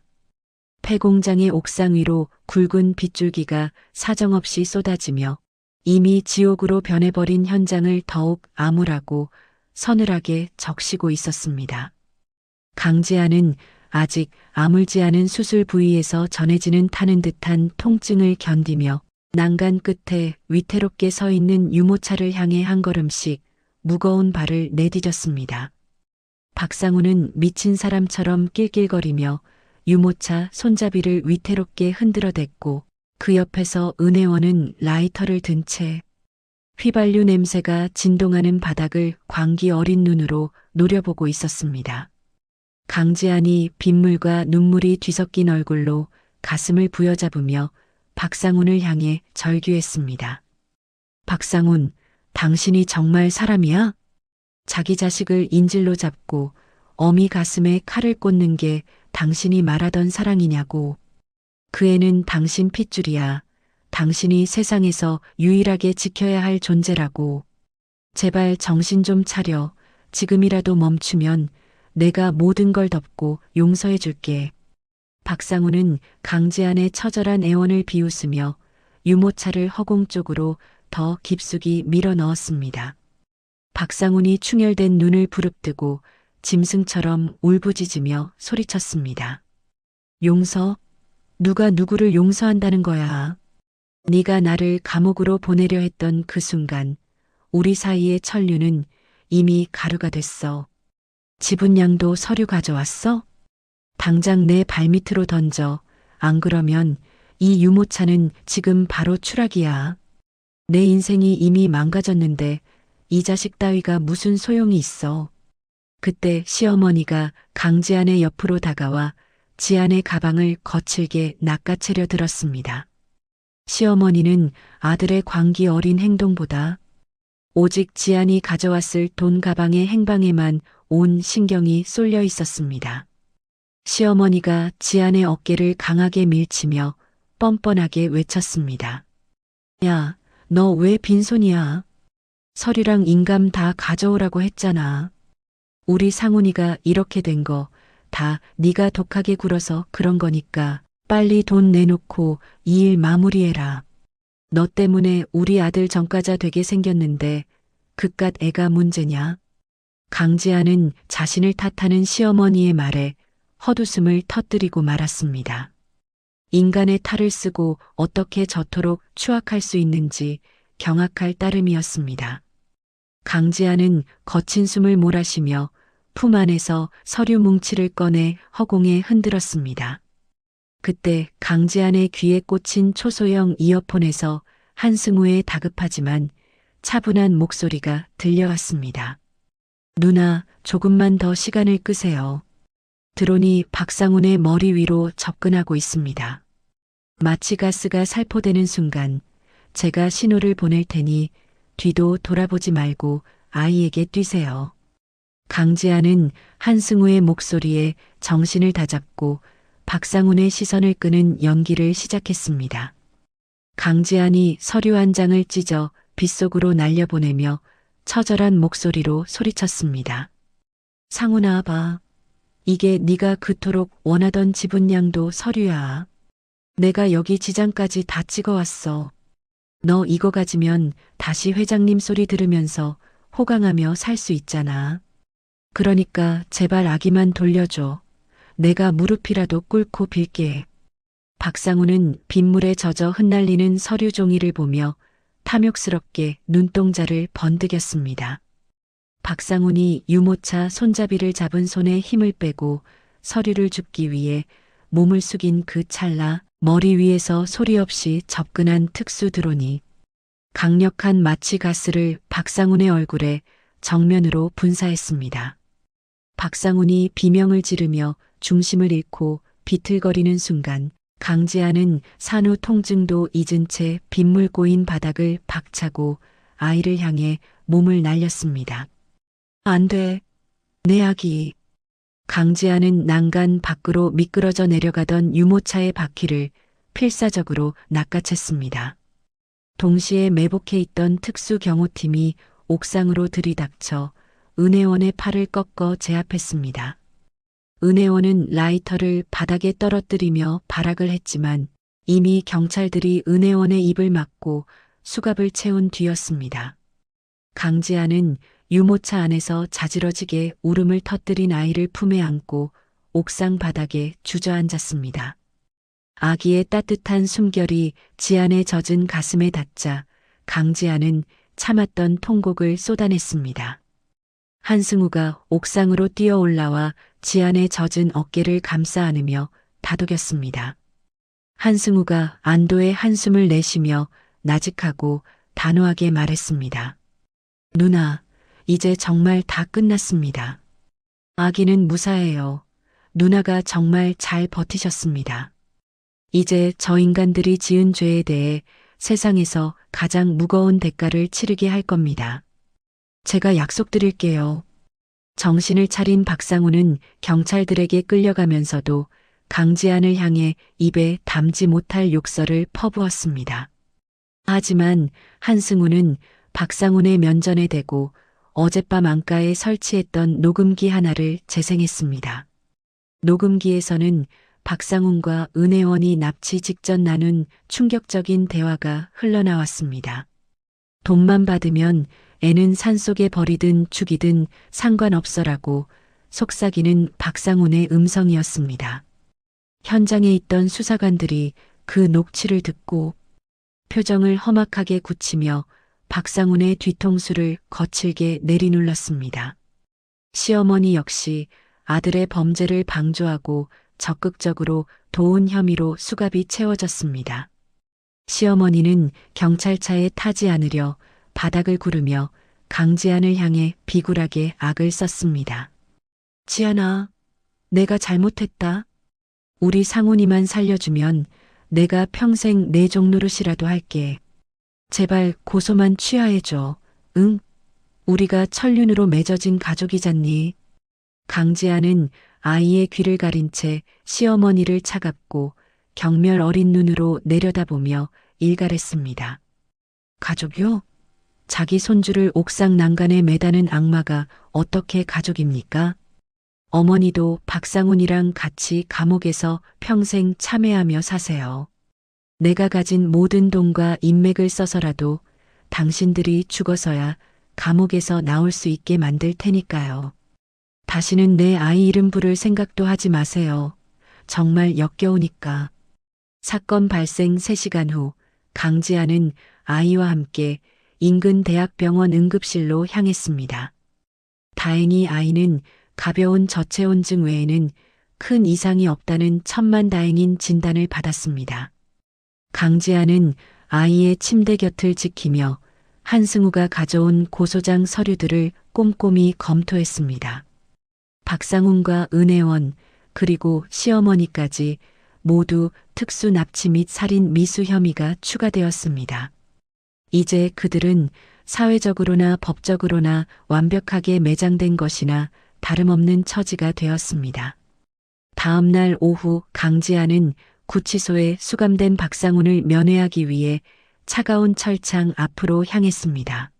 폐공장의 옥상 위로 굵은 빗줄기가 사정없이 쏟아지며 이미 지옥으로 변해버린 현장을 더욱 암울하고 서늘하게 적시고 있었습니다. 강지아는 아직 아물지 않은 수술 부위에서 전해지는 타는 듯한 통증을 견디며 난간 끝에 위태롭게 서 있는 유모차를 향해 한 걸음씩 무거운 발을 내디뎠습니다. 박상우는 미친 사람처럼 낄낄거리며 유모차 손잡이를 위태롭게 흔들어댔고 그 옆에서 은혜원은 라이터를 든 채 휘발유 냄새가 진동하는 바닥을 광기 어린 눈으로 노려보고 있었습니다. 강지안이 빗물과 눈물이 뒤섞인 얼굴로 가슴을 부여잡으며 박상훈을 향해 절규했습니다. 박상훈, 당신이 정말 사람이야? 자기 자식을 인질로 잡고 어미 가슴에 칼을 꽂는 게 당신이 말하던 사랑이냐고. 그 애는 당신 핏줄이야. 당신이 세상에서 유일하게 지켜야 할 존재라고. 제발 정신 좀 차려. 지금이라도 멈추면 내가 모든 걸 덮고 용서해 줄게. 박상우는 강지안의 처절한 애원을 비웃으며 유모차를 허공 쪽으로 더 깊숙이 밀어 넣었습니다. 박상훈이 충혈된 눈을 부릅뜨고 짐승처럼 울부짖으며 소리쳤습니다. 용서? 누가 누구를 용서한다는 거야? 네가 나를 감옥으로 보내려 했던 그 순간 우리 사이의 천류는 이미 가루가 됐어. 지분양도 서류 가져왔어? 당장 내 발밑으로 던져. 안 그러면 이 유모차는 지금 바로 추락이야. 내 인생이 이미 망가졌는데 이 자식 따위가 무슨 소용이 있어. 그때 시어머니가 강지안의 옆으로 다가와 지안의 가방을 거칠게 낚아채려 들었습니다. 시어머니는 아들의 광기 어린 행동보다 오직 지안이 가져왔을 돈 가방의 행방에만 온 신경이 쏠려 있었습니다. 시어머니가 지안의 어깨를 강하게 밀치며 뻔뻔하게 외쳤습니다. 야, 너 왜 빈손이야? 서류랑 인감 다 가져오라고 했잖아. 우리 상훈이가 이렇게 된 거 다 네가 독하게 굴어서 그런 거니까 빨리 돈 내놓고 이 일 마무리해라. 너 때문에 우리 아들 전과자 되게 생겼는데 그깟 애가 문제냐? 강지아는 자신을 탓하는 시어머니의 말에 헛웃음을 터뜨리고 말았습니다. 인간의 탈을 쓰고 어떻게 저토록 추악할 수 있는지 경악할 따름이었습니다. 강지아는 거친 숨을 몰아쉬며 품 안에서 서류 뭉치를 꺼내 허공에 흔들었습니다. 그때 강지안의 귀에 꽂힌 초소형 이어폰에서 한승우의 다급하지만 차분한 목소리가 들려왔습니다. 누나, 조금만 더 시간을 끄세요. 드론이 박상훈의 머리 위로 접근하고 있습니다. 마취 가스가 살포되는 순간 제가 신호를 보낼 테니 뒤도 돌아보지 말고 아이에게 뛰세요. 강지아는 한승우의 목소리에 정신을 다잡고 박상훈의 시선을 끄는 연기를 시작했습니다. 강지안이 서류 한 장을 찢어 빗속으로 날려보내며 처절한 목소리로 소리쳤습니다. 상훈아 봐. 이게 네가 그토록 원하던 지분량도 서류야. 내가 여기 지장까지 다 찍어왔어. 너 이거 가지면 다시 회장님 소리 들으면서 호강하며 살 수 있잖아. 그러니까 제발 아기만 돌려줘. 내가 무릎이라도 꿇고 빌게. 박상훈은 빗물에 젖어 흩날리는 서류 종이를 보며 탐욕스럽게 눈동자를 번득였습니다. 박상훈이 유모차 손잡이를 잡은 손에 힘을 빼고 서류를 줍기 위해 몸을 숙인 그 찰나 머리 위에서 소리 없이 접근한 특수 드론이 강력한 마취 가스를 박상훈의 얼굴에 정면으로 분사했습니다. 박상훈이 비명을 지르며 중심을 잃고 비틀거리는 순간 강지아는 산후 통증도 잊은 채 빗물 고인 바닥을 박차고 아이를 향해 몸을 날렸습니다. 안 돼. 내 아기. 강지아는 난간 밖으로 미끄러져 내려가던 유모차의 바퀴를 필사적으로 낚아챘습니다. 동시에 매복해 있던 특수 경호팀이 옥상으로 들이닥쳐 은혜원의 팔을 꺾어 제압했습니다. 은혜원은 라이터를 바닥에 떨어뜨리며 발악을 했지만 이미 경찰들이 은혜원의 입을 막고 수갑을 채운 뒤였습니다. 강지아는 유모차 안에서 자지러지게 울음을 터뜨린 아이를 품에 안고 옥상 바닥에 주저앉았습니다. 아기의 따뜻한 숨결이 지안의 젖은 가슴에 닿자 강지아는 참았던 통곡을 쏟아냈습니다. 한승우가 옥상으로 뛰어 올라와 지안의 젖은 어깨를 감싸 안으며 다독였습니다. 한승우가 안도의 한숨을 내쉬며 나직하고 단호하게 말했습니다. 누나, 이제 정말 다 끝났습니다. 아기는 무사해요. 누나가 정말 잘 버티셨습니다. 이제 저 인간들이 지은 죄에 대해 세상에서 가장 무거운 대가를 치르게 할 겁니다. 제가 약속드릴게요. 정신을 차린 박상훈은 경찰들에게 끌려가면서도 강지안을 향해 입에 담지 못할 욕설을 퍼부었습니다. 하지만 한승우는 박상훈의 면전에 대고 어젯밤 안가에 설치했던 녹음기 하나를 재생했습니다. 녹음기에서는 박상훈과 은혜원이 납치 직전 나눈 충격적인 대화가 흘러나왔습니다. 돈만 받으면 애는 산속에 버리든 죽이든 상관없어라고 속삭이는 박상훈의 음성이었습니다. 현장에 있던 수사관들이 그 녹취를 듣고 표정을 험악하게 굳히며 박상훈의 뒤통수를 거칠게 내리눌렀습니다. 시어머니 역시 아들의 범죄를 방조하고 적극적으로 도운 혐의로 수갑이 채워졌습니다. 시어머니는 경찰차에 타지 않으려 바닥을 구르며 강지안을 향해 비굴하게 악을 썼습니다. 지안아, 내가 잘못했다. 우리 상훈이만 살려주면 내가 평생 내 종노릇이라도 할게. 제발 고소만 취하해줘. 응? 우리가 천륜으로 맺어진 가족이잖니. 강지아는 아이의 귀를 가린 채 시어머니를 차갑고 경멸 어린 눈으로 내려다보며 일갈했습니다. 가족이요? 자기 손주를 옥상 난간에 매다는 악마가 어떻게 가족입니까? 어머니도 박상훈이랑 같이 감옥에서 평생 참회하며 사세요. 내가 가진 모든 돈과 인맥을 써서라도 당신들이 죽어서야 감옥에서 나올 수 있게 만들 테니까요. 다시는 내 아이 이름 부를 생각도 하지 마세요. 정말 역겨우니까. 사건 발생 3시간 후 강지아는 아이와 함께 인근 대학병원 응급실로 향했습니다. 다행히 아이는 가벼운 저체온증 외에는 큰 이상이 없다는 천만다행인 진단을 받았습니다. 강지아는 아이의 침대 곁을 지키며 한승우가 가져온 고소장 서류들을 꼼꼼히 검토했습니다. 박상훈과 은혜원 그리고 시어머니까지 모두 특수 납치 및 살인 미수 혐의가 추가되었습니다. 이제 그들은 사회적으로나 법적으로나 완벽하게 매장된 것이나 다름없는 처지가 되었습니다. 다음 날 오후 강지아는 구치소에 수감된 박상훈을 면회하기 위해 차가운 철창 앞으로 향했습니다.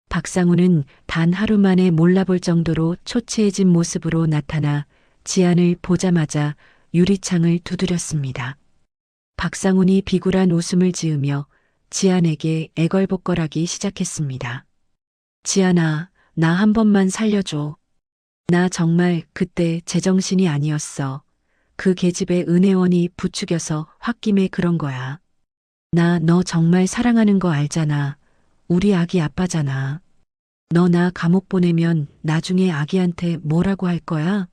박상훈은 단 하루 만에 몰라볼 정도로 초췌해진 모습으로 나타나 지안을 보자마자 유리창을 두드렸습니다. 박상훈이 비굴한 웃음을 지으며 지안에게 애걸복걸하기 시작했습니다. 지안아, 나 한 번만 살려줘. 나 정말 그때 제정신이 아니었어. 그 계집애 은혜원이 부추겨서 홧김에 그런 거야. 나 너 정말 사랑하는 거 알잖아. 우리 아기 아빠잖아. 너 나 감옥 보내면 나중에 아기한테 뭐라고 할 거야?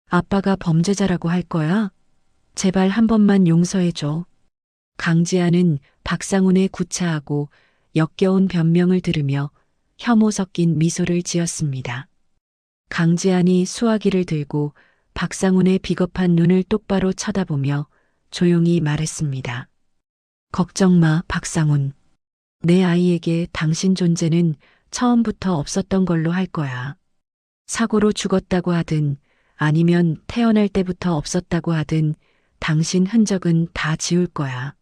아빠가 범죄자라고 할 거야? 제발 한 번만 용서해줘. 강지아는 박상훈의 구차하고 역겨운 변명을 들으며 혐오 섞인 미소를 지었습니다. 강지안이 수화기를 들고 박상훈의 비겁한 눈을 똑바로 쳐다보며 조용히 말했습니다. 걱정 마, 박상훈. 내 아이에게 당신 존재는 처음부터 없었던 걸로 할 거야. 사고로 죽었다고 하든 아니면 태어날 때부터 없었다고 하든 당신 흔적은 다 지울 거야.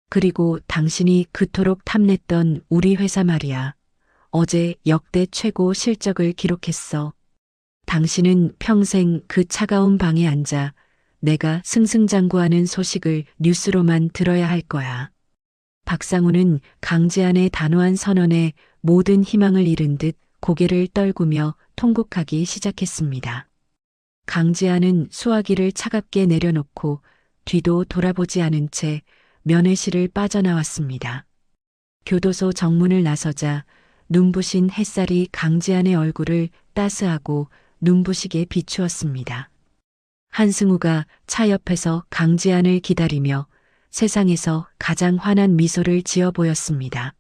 그리고 당신이 그토록 탐냈던 우리 회사 말이야. 어제 역대 최고 실적을 기록했어. 당신은 평생 그 차가운 방에 앉아 내가 승승장구하는 소식을 뉴스로만 들어야 할 거야. 박상훈은 강지안의 단호한 선언에 모든 희망을 잃은 듯 고개를 떨구며 통곡하기 시작했습니다. 강지안은 수화기를 차갑게 내려놓고 뒤도 돌아보지 않은 채 면회실을 빠져나왔습니다. 교도소 정문을 나서자 눈부신 햇살이 강지안의 얼굴을 따스하고 눈부시게 비추었습니다. 한승우가 차 옆에서 강지안을 기다리며 세상에서 가장 환한 미소를 지어 보였습니다.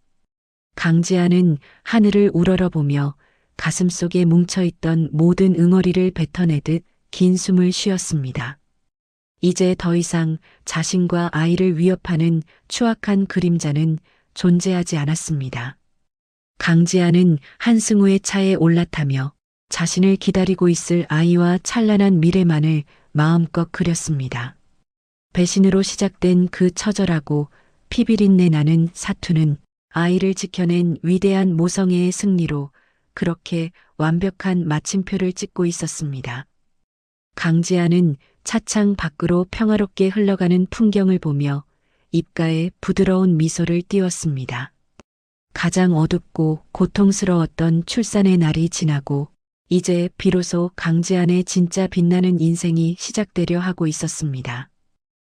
강지안은 하늘을 우러러보며 가슴속에 뭉쳐있던 모든 응어리를 뱉어내듯 긴 숨을 쉬었습니다. 이제 더 이상 자신과 아이를 위협하는 추악한 그림자는 존재하지 않았습니다. 강지아는 한승우의 차에 올라타며 자신을 기다리고 있을 아이와 찬란한 미래만을 마음껏 그렸습니다. 배신으로 시작된 그 처절하고 피비린내 나는 사투는 아이를 지켜낸 위대한 모성애의 승리로 그렇게 완벽한 마침표를 찍고 있었습니다. 강지아는 차창 밖으로 평화롭게 흘러가는 풍경을 보며 입가에 부드러운 미소를 띄웠습니다. 가장 어둡고 고통스러웠던 출산의 날이 지나고 이제 비로소 강지안의 진짜 빛나는 인생이 시작되려 하고 있었습니다.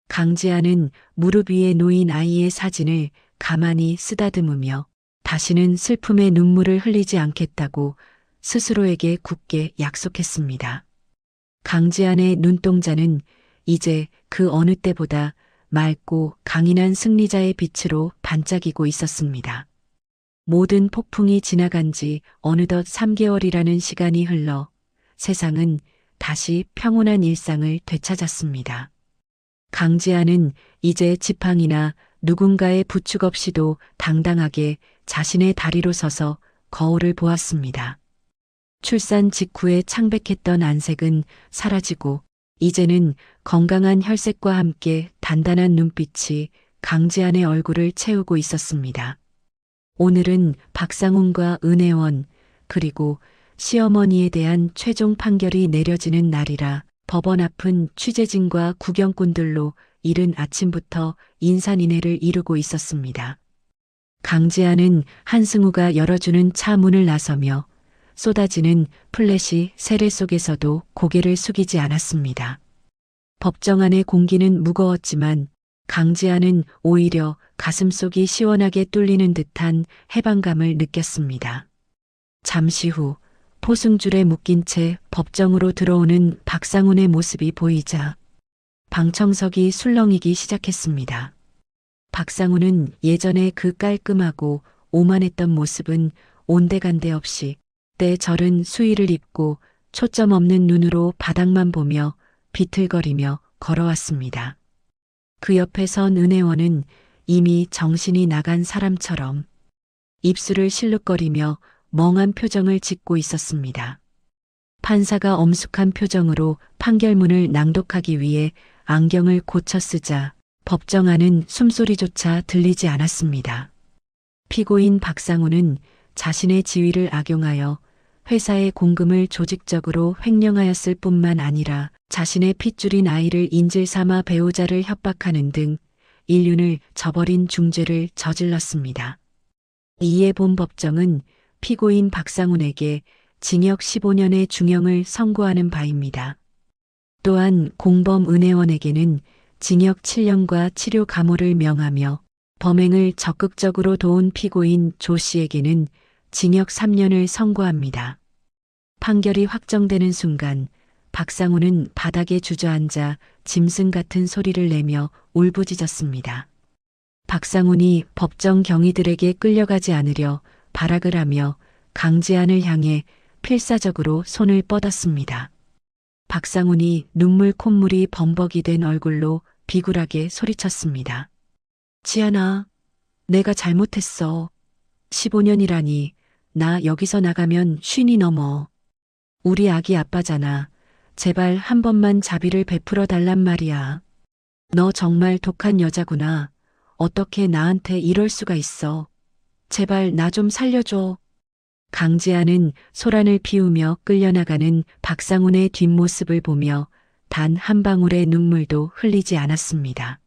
강지안은 무릎 위에 놓인 아이의 사진을 가만히 쓰다듬으며 다시는 슬픔의 눈물을 흘리지 않겠다고 스스로에게 굳게 약속했습니다. 강지안의 눈동자는 이제 그 어느 때보다 맑고 강인한 승리자의 빛으로 반짝이고 있었습니다. 모든 폭풍이 지나간 지 어느덧 3개월이라는 시간이 흘러 세상은 다시 평온한 일상을 되찾았습니다. 강지아는 이제 지팡이나 누군가의 부축 없이도 당당하게 자신의 다리로 서서 거울을 보았습니다. 출산 직후에 창백했던 안색은 사라지고 이제는 건강한 혈색과 함께 단단한 눈빛이 강지안의 얼굴을 채우고 있었습니다. 오늘은 박상훈과 은혜원 그리고 시어머니에 대한 최종 판결이 내려지는 날이라 법원 앞은 취재진과 구경꾼들로 이른 아침부터 인산인해를 이루고 있었습니다. 강지아는 한승우가 열어주는 차 문을 나서며 쏟아지는 플래시 세례 속에서도 고개를 숙이지 않았습니다. 법정 안의 공기는 무거웠지만 강지아는 오히려 가슴속이 시원하게 뚫리는 듯한 해방감을 느꼈습니다. 잠시 후 포승줄에 묶인 채 법정으로 들어오는 박상훈의 모습이 보이자 방청석이 술렁이기 시작했습니다. 박상훈은 예전에 그 깔끔하고 오만했던 모습은 온데간데 없이 때절은 수의를 입고 초점 없는 눈으로 바닥만 보며 비틀거리며 걸어왔습니다. 그 옆에 선 은혜원은 이미 정신이 나간 사람처럼 입술을 실룩거리며 멍한 표정을 짓고 있었습니다. 판사가 엄숙한 표정으로 판결문을 낭독하기 위해 안경을 고쳐 쓰자 법정 안은 숨소리조차 들리지 않았습니다. 피고인 박상우는 자신의 지위를 악용하여 회사의 공금을 조직적으로 횡령하였을 뿐만 아니라 자신의 핏줄인 아이를 인질 삼아 배우자를 협박하는 등 인륜을 저버린 중죄를 저질렀습니다. 이에 본 법정은 피고인 박상훈에게 징역 15년의 중형을 선고하는 바입니다. 또한 공범 은혜원에게는 징역 7년과 치료 감호를 명하며 범행을 적극적으로 도운 피고인 조 씨에게는 징역 3년을 선고합니다. 판결이 확정되는 순간 박상우는 바닥에 주저앉아 짐승 같은 소리를 내며 울부짖었습니다. 박상훈이 법정 경위들에게 끌려가지 않으려 발악을 하며 강지안을 향해 필사적으로 손을 뻗었습니다. 박상훈이 눈물 콧물이 범벅이 된 얼굴로 비굴하게 소리쳤습니다. 지안아, 내가 잘못했어. 15년이라니 나 여기서 나가면 50이 넘어. 우리 아기 아빠잖아. 제발 한 번만 자비를 베풀어 달란 말이야. 너 정말 독한 여자구나. 어떻게 나한테 이럴 수가 있어. 제발 나 좀 살려줘. 강지아는 소란을 피우며 끌려나가는 박상훈의 뒷모습을 보며 단 한 방울의 눈물도 흘리지 않았습니다.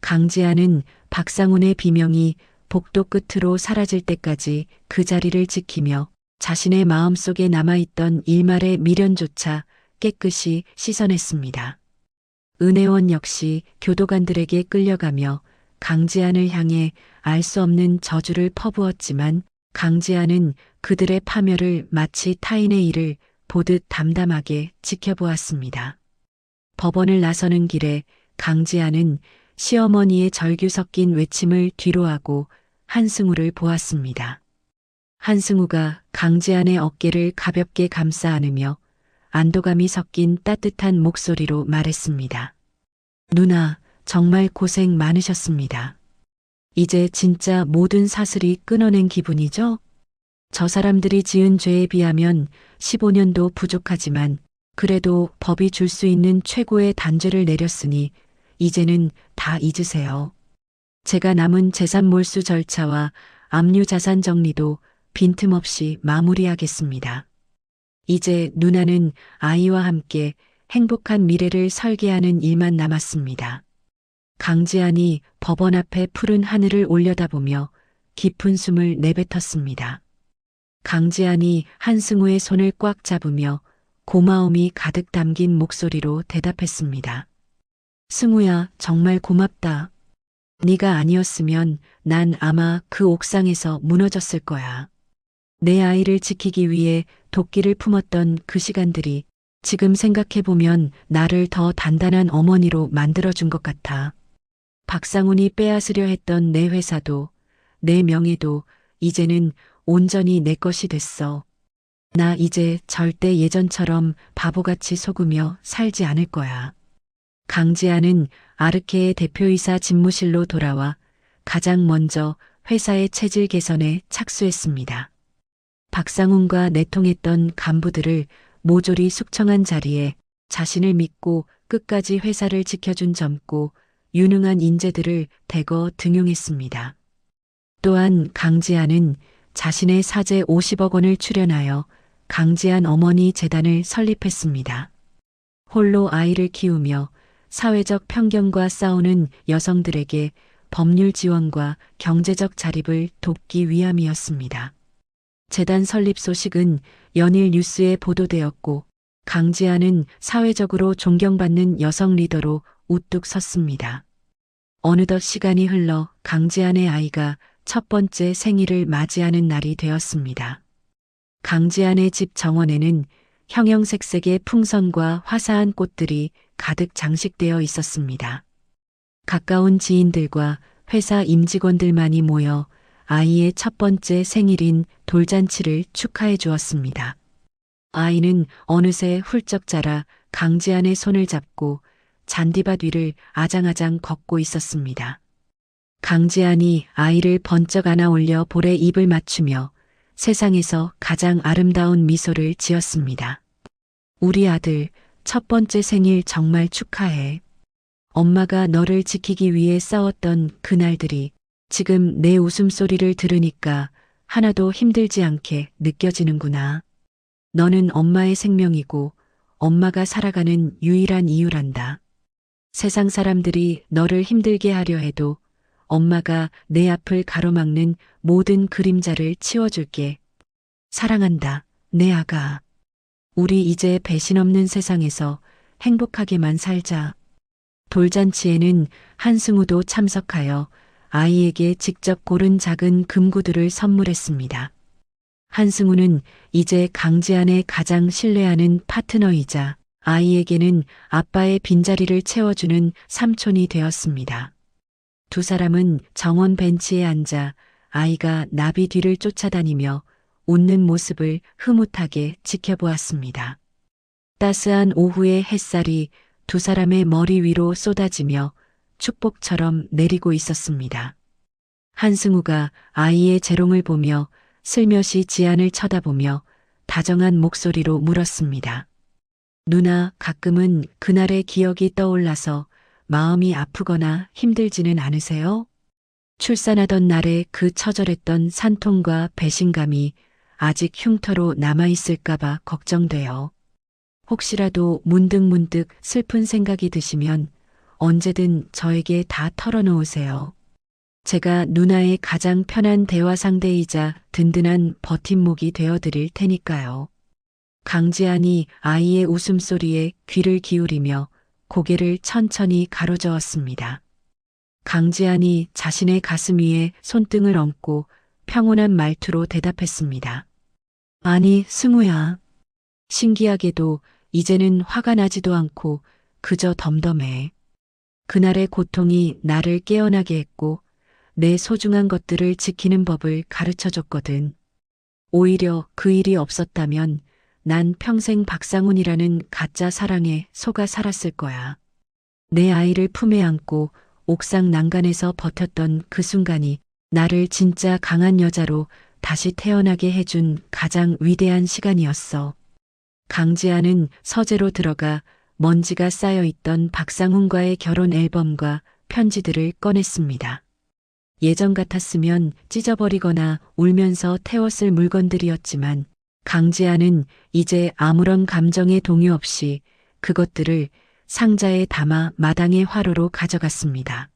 강지아는 박상훈의 비명이 복도 끝으로 사라질 때까지 그 자리를 지키며 자신의 마음속에 남아있던 일말의 미련조차 깨끗이 씻어냈습니다. 은혜원 역시 교도관들에게 끌려가며 강지안을 향해 알 수 없는 저주를 퍼부었지만 강지안은 그들의 파멸을 마치 타인의 일을 보듯 담담하게 지켜보았습니다. 법원을 나서는 길에 강지안은 시어머니의 절규 섞인 외침을 뒤로하고 한승우를 보았습니다. 한승우가 강지안의 어깨를 가볍게 감싸 안으며 안도감이 섞인 따뜻한 목소리로 말했습니다. 누나, 정말 고생 많으셨습니다. 이제 진짜 모든 사슬이 끊어낸 기분이죠? 저 사람들이 지은 죄에 비하면 15년도 부족하지만 그래도 법이 줄 수 있는 최고의 단죄를 내렸으니 이제는 다 잊으세요. 제가 남은 재산 몰수 절차와 압류 자산 정리도 빈틈없이 마무리하겠습니다. 이제 누나는 아이와 함께 행복한 미래를 설계하는 일만 남았습니다. 강지안이 법원 앞에 푸른 하늘을 올려다보며 깊은 숨을 내뱉었습니다. 강지안이 한승우의 손을 꽉 잡으며 고마움이 가득 담긴 목소리로 대답했습니다. 승우야, 정말 고맙다. 네가 아니었으면 난 아마 그 옥상에서 무너졌을 거야. 내 아이를 지키기 위해 도끼를 품었던 그 시간들이 지금 생각해보면 나를 더 단단한 어머니로 만들어준 것 같아. 박상훈이 빼앗으려 했던 내 회사도 내 명예도 이제는 온전히 내 것이 됐어. 나 이제 절대 예전처럼 바보같이 속으며 살지 않을 거야. 강지아는 아르케의 대표이사 집무실로 돌아와 가장 먼저 회사의 체질 개선에 착수했습니다. 박상훈과 내통했던 간부들을 모조리 숙청한 자리에 자신을 믿고 끝까지 회사를 지켜준 젊고 유능한 인재들을 대거 등용했습니다. 또한 강지아는 자신의 사재 50억 원을 출연하여 강지안 어머니 재단을 설립했습니다. 홀로 아이를 키우며 사회적 편견과 싸우는 여성들에게 법률 지원과 경제적 자립을 돕기 위함이었습니다. 재단 설립 소식은 연일 뉴스에 보도되었고 강지아는 사회적으로 존경받는 여성 리더로 우뚝 섰습니다. 어느덧 시간이 흘러 강지안의 아이가 첫 번째 생일을 맞이하는 날이 되었습니다. 강지안의 집 정원에는 형형색색의 풍선과 화사한 꽃들이 가득 장식되어 있었습니다. 가까운 지인들과 회사 임직원들만이 모여 아이의 첫 번째 생일인 돌잔치를 축하해 주었습니다. 아이는 어느새 훌쩍 자라 강지안의 손을 잡고 잔디밭 위를 아장아장 걷고 있었습니다. 강지안이 아이를 번쩍 안아 올려 볼에 입을 맞추며 세상에서 가장 아름다운 미소를 지었습니다. 우리 아들, 첫 번째 생일 정말 축하해. 엄마가 너를 지키기 위해 싸웠던 그날들이 지금 내 웃음소리를 들으니까 하나도 힘들지 않게 느껴지는구나. 너는 엄마의 생명이고 엄마가 살아가는 유일한 이유란다. 세상 사람들이 너를 힘들게 하려 해도 엄마가 내 앞을 가로막는 모든 그림자를 치워줄게. 사랑한다, 내 아가. 우리 이제 배신 없는 세상에서 행복하게만 살자. 돌잔치에는 한승우도 참석하여 아이에게 직접 고른 작은 금구들을 선물했습니다. 한승우는 이제 강지안의 가장 신뢰하는 파트너이자 아이에게는 아빠의 빈자리를 채워주는 삼촌이 되었습니다. 두 사람은 정원 벤치에 앉아 아이가 나비 뒤를 쫓아다니며 웃는 모습을 흐뭇하게 지켜보았습니다. 따스한 오후의 햇살이 두 사람의 머리 위로 쏟아지며 축복처럼 내리고 있었습니다. 한승우가 아이의 재롱을 보며 슬며시 지안을 쳐다보며 다정한 목소리로 물었습니다. 누나, 가끔은 그날의 기억이 떠올라서 마음이 아프거나 힘들지는 않으세요? 출산하던 날의 그 처절했던 산통과 배신감이 아직 흉터로 남아있을까봐 걱정돼요. 혹시라도 문득문득 슬픈 생각이 드시면 언제든 저에게 다 털어놓으세요. 제가 누나의 가장 편한 대화 상대이자 든든한 버팀목이 되어드릴 테니까요. 강지안이 아이의 웃음소리에 귀를 기울이며 고개를 천천히 가로저었습니다. 강지안이 자신의 가슴 위에 손등을 얹고 평온한 말투로 대답했습니다. 아니, 승우야. 신기하게도 이제는 화가 나지도 않고 그저 덤덤해. 그날의 고통이 나를 깨어나게 했고 내 소중한 것들을 지키는 법을 가르쳐줬거든. 오히려 그 일이 없었다면 난 평생 박상훈이라는 가짜 사랑에 속아 살았을 거야. 내 아이를 품에 안고 옥상 난간에서 버텼던 그 순간이 나를 진짜 강한 여자로 다시 태어나게 해준 가장 위대한 시간이었어. 강지안은 서재로 들어가 먼지가 쌓여있던 박상훈과의 결혼 앨범과 편지들을 꺼냈습니다. 예전 같았으면 찢어버리거나 울면서 태웠을 물건들이었지만 강지안은 이제 아무런 감정의 동요 없이 그것들을 상자에 담아 마당의 화로로 가져갔습니다.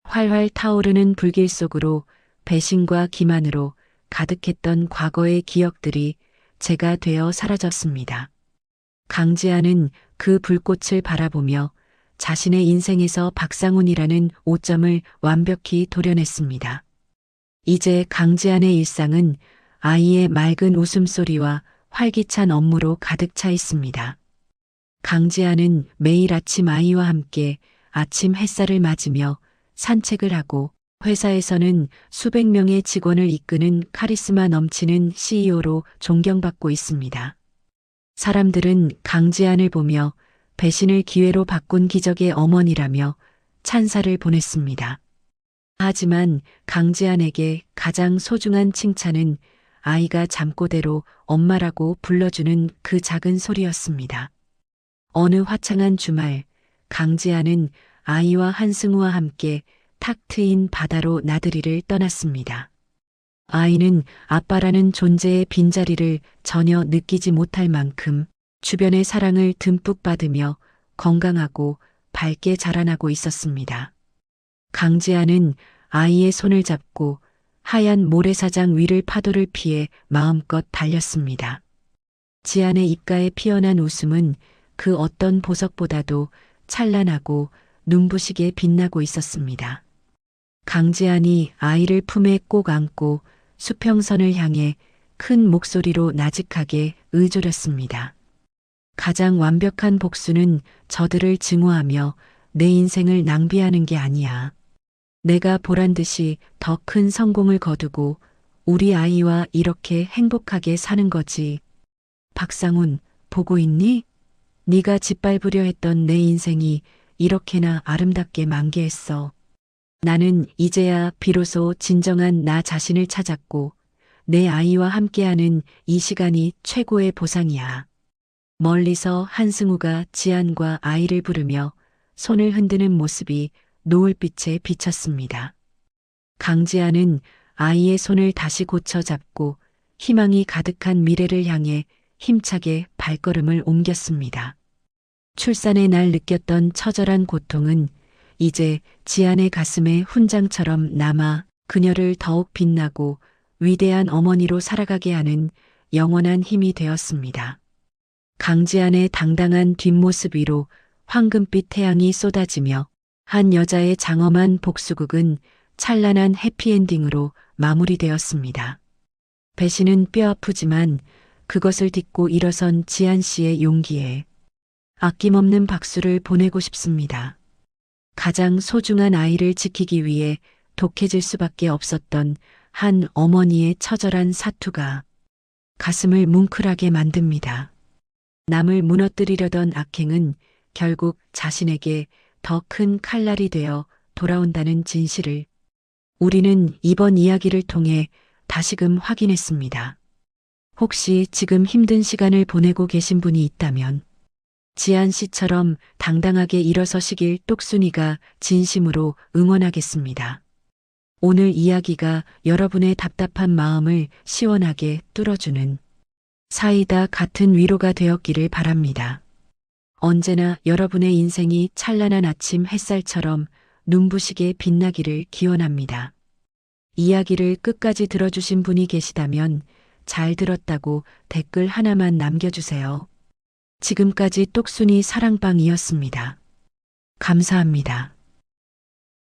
활활 타오르는 불길 속으로 배신과 기만으로 가득했던 과거의 기억들이 제가 되어 사라졌습니다. 강지안은 그 불꽃을 바라보며 자신의 인생에서 박상훈이라는 오점을 완벽히 도려냈습니다. 이제 강지안의 일상은 아이의 맑은 웃음소리와 활기찬 업무로 가득 차 있습니다. 강지안은 매일 아침 아이와 함께 아침 햇살을 맞으며 산책을 하고 회사에서는 수백 명의 직원을 이끄는 카리스마 넘치는 CEO로 존경받고 있습니다. 사람들은 강지안을 보며 배신을 기회로 바꾼 기적의 어머니라며 찬사를 보냈습니다. 하지만 강지안에게 가장 소중한 칭찬은 아이가 잠꼬대로 엄마라고 불러주는 그 작은 소리였습니다. 어느 화창한 주말, 강지안은 아이와 한승우와 함께 탁 트인 바다로 나들이를 떠났습니다. 아이는 아빠라는 존재의 빈자리를 전혀 느끼지 못할 만큼 주변의 사랑을 듬뿍 받으며 건강하고 밝게 자라나고 있었습니다. 강지안은 아이의 손을 잡고 하얀 모래사장 위를 파도를 피해 마음껏 달렸습니다. 지안의 입가에 피어난 웃음은 그 어떤 보석보다도 찬란하고 눈부시게 빛나고 있었습니다. 강지안이 아이를 품에 꼭 안고 수평선을 향해 큰 목소리로 나직하게 의조렸습니다. 가장 완벽한 복수는 저들을 증오하며 내 인생을 낭비하는 게 아니야. 내가 보란 듯이 더 큰 성공을 거두고 우리 아이와 이렇게 행복하게 사는 거지. 박상훈, 보고 있니? 네가 짓밟으려 했던 내 인생이 이렇게나 아름답게 만개했어. 나는 이제야 비로소 진정한 나 자신을 찾았고 내 아이와 함께하는 이 시간이 최고의 보상이야. 멀리서 한승우가 지안과 아이를 부르며 손을 흔드는 모습이 노을빛에 비쳤습니다. 강지안은 아이의 손을 다시 고쳐 잡고 희망이 가득한 미래를 향해 힘차게 발걸음을 옮겼습니다. 출산의 날 느꼈던 처절한 고통은 이제 지안의 가슴에 훈장처럼 남아 그녀를 더욱 빛나고 위대한 어머니로 살아가게 하는 영원한 힘이 되었습니다. 강지안의 당당한 뒷모습 위로 황금빛 태양이 쏟아지며 한 여자의 장엄한 복수극은 찬란한 해피엔딩으로 마무리되었습니다. 배신은 뼈아프지만 그것을 딛고 일어선 지안 씨의 용기에 아낌없는 박수를 보내고 싶습니다. 가장 소중한 아이를 지키기 위해 독해질 수밖에 없었던 한 어머니의 처절한 사투가 가슴을 뭉클하게 만듭니다. 남을 무너뜨리려던 악행은 결국 자신에게 더 큰 칼날이 되어 돌아온다는 진실을 우리는 이번 이야기를 통해 다시금 확인했습니다. 혹시 지금 힘든 시간을 보내고 계신 분이 있다면 지안 씨처럼 당당하게 일어서시길 똑순이가 진심으로 응원하겠습니다. 오늘 이야기가 여러분의 답답한 마음을 시원하게 뚫어주는 사이다 같은 위로가 되었기를 바랍니다. 언제나 여러분의 인생이 찬란한 아침 햇살처럼 눈부시게 빛나기를 기원합니다. 이야기를 끝까지 들어주신 분이 계시다면 잘 들었다고 댓글 하나만 남겨주세요. 지금까지 똑순이 사랑방이었습니다. 감사합니다.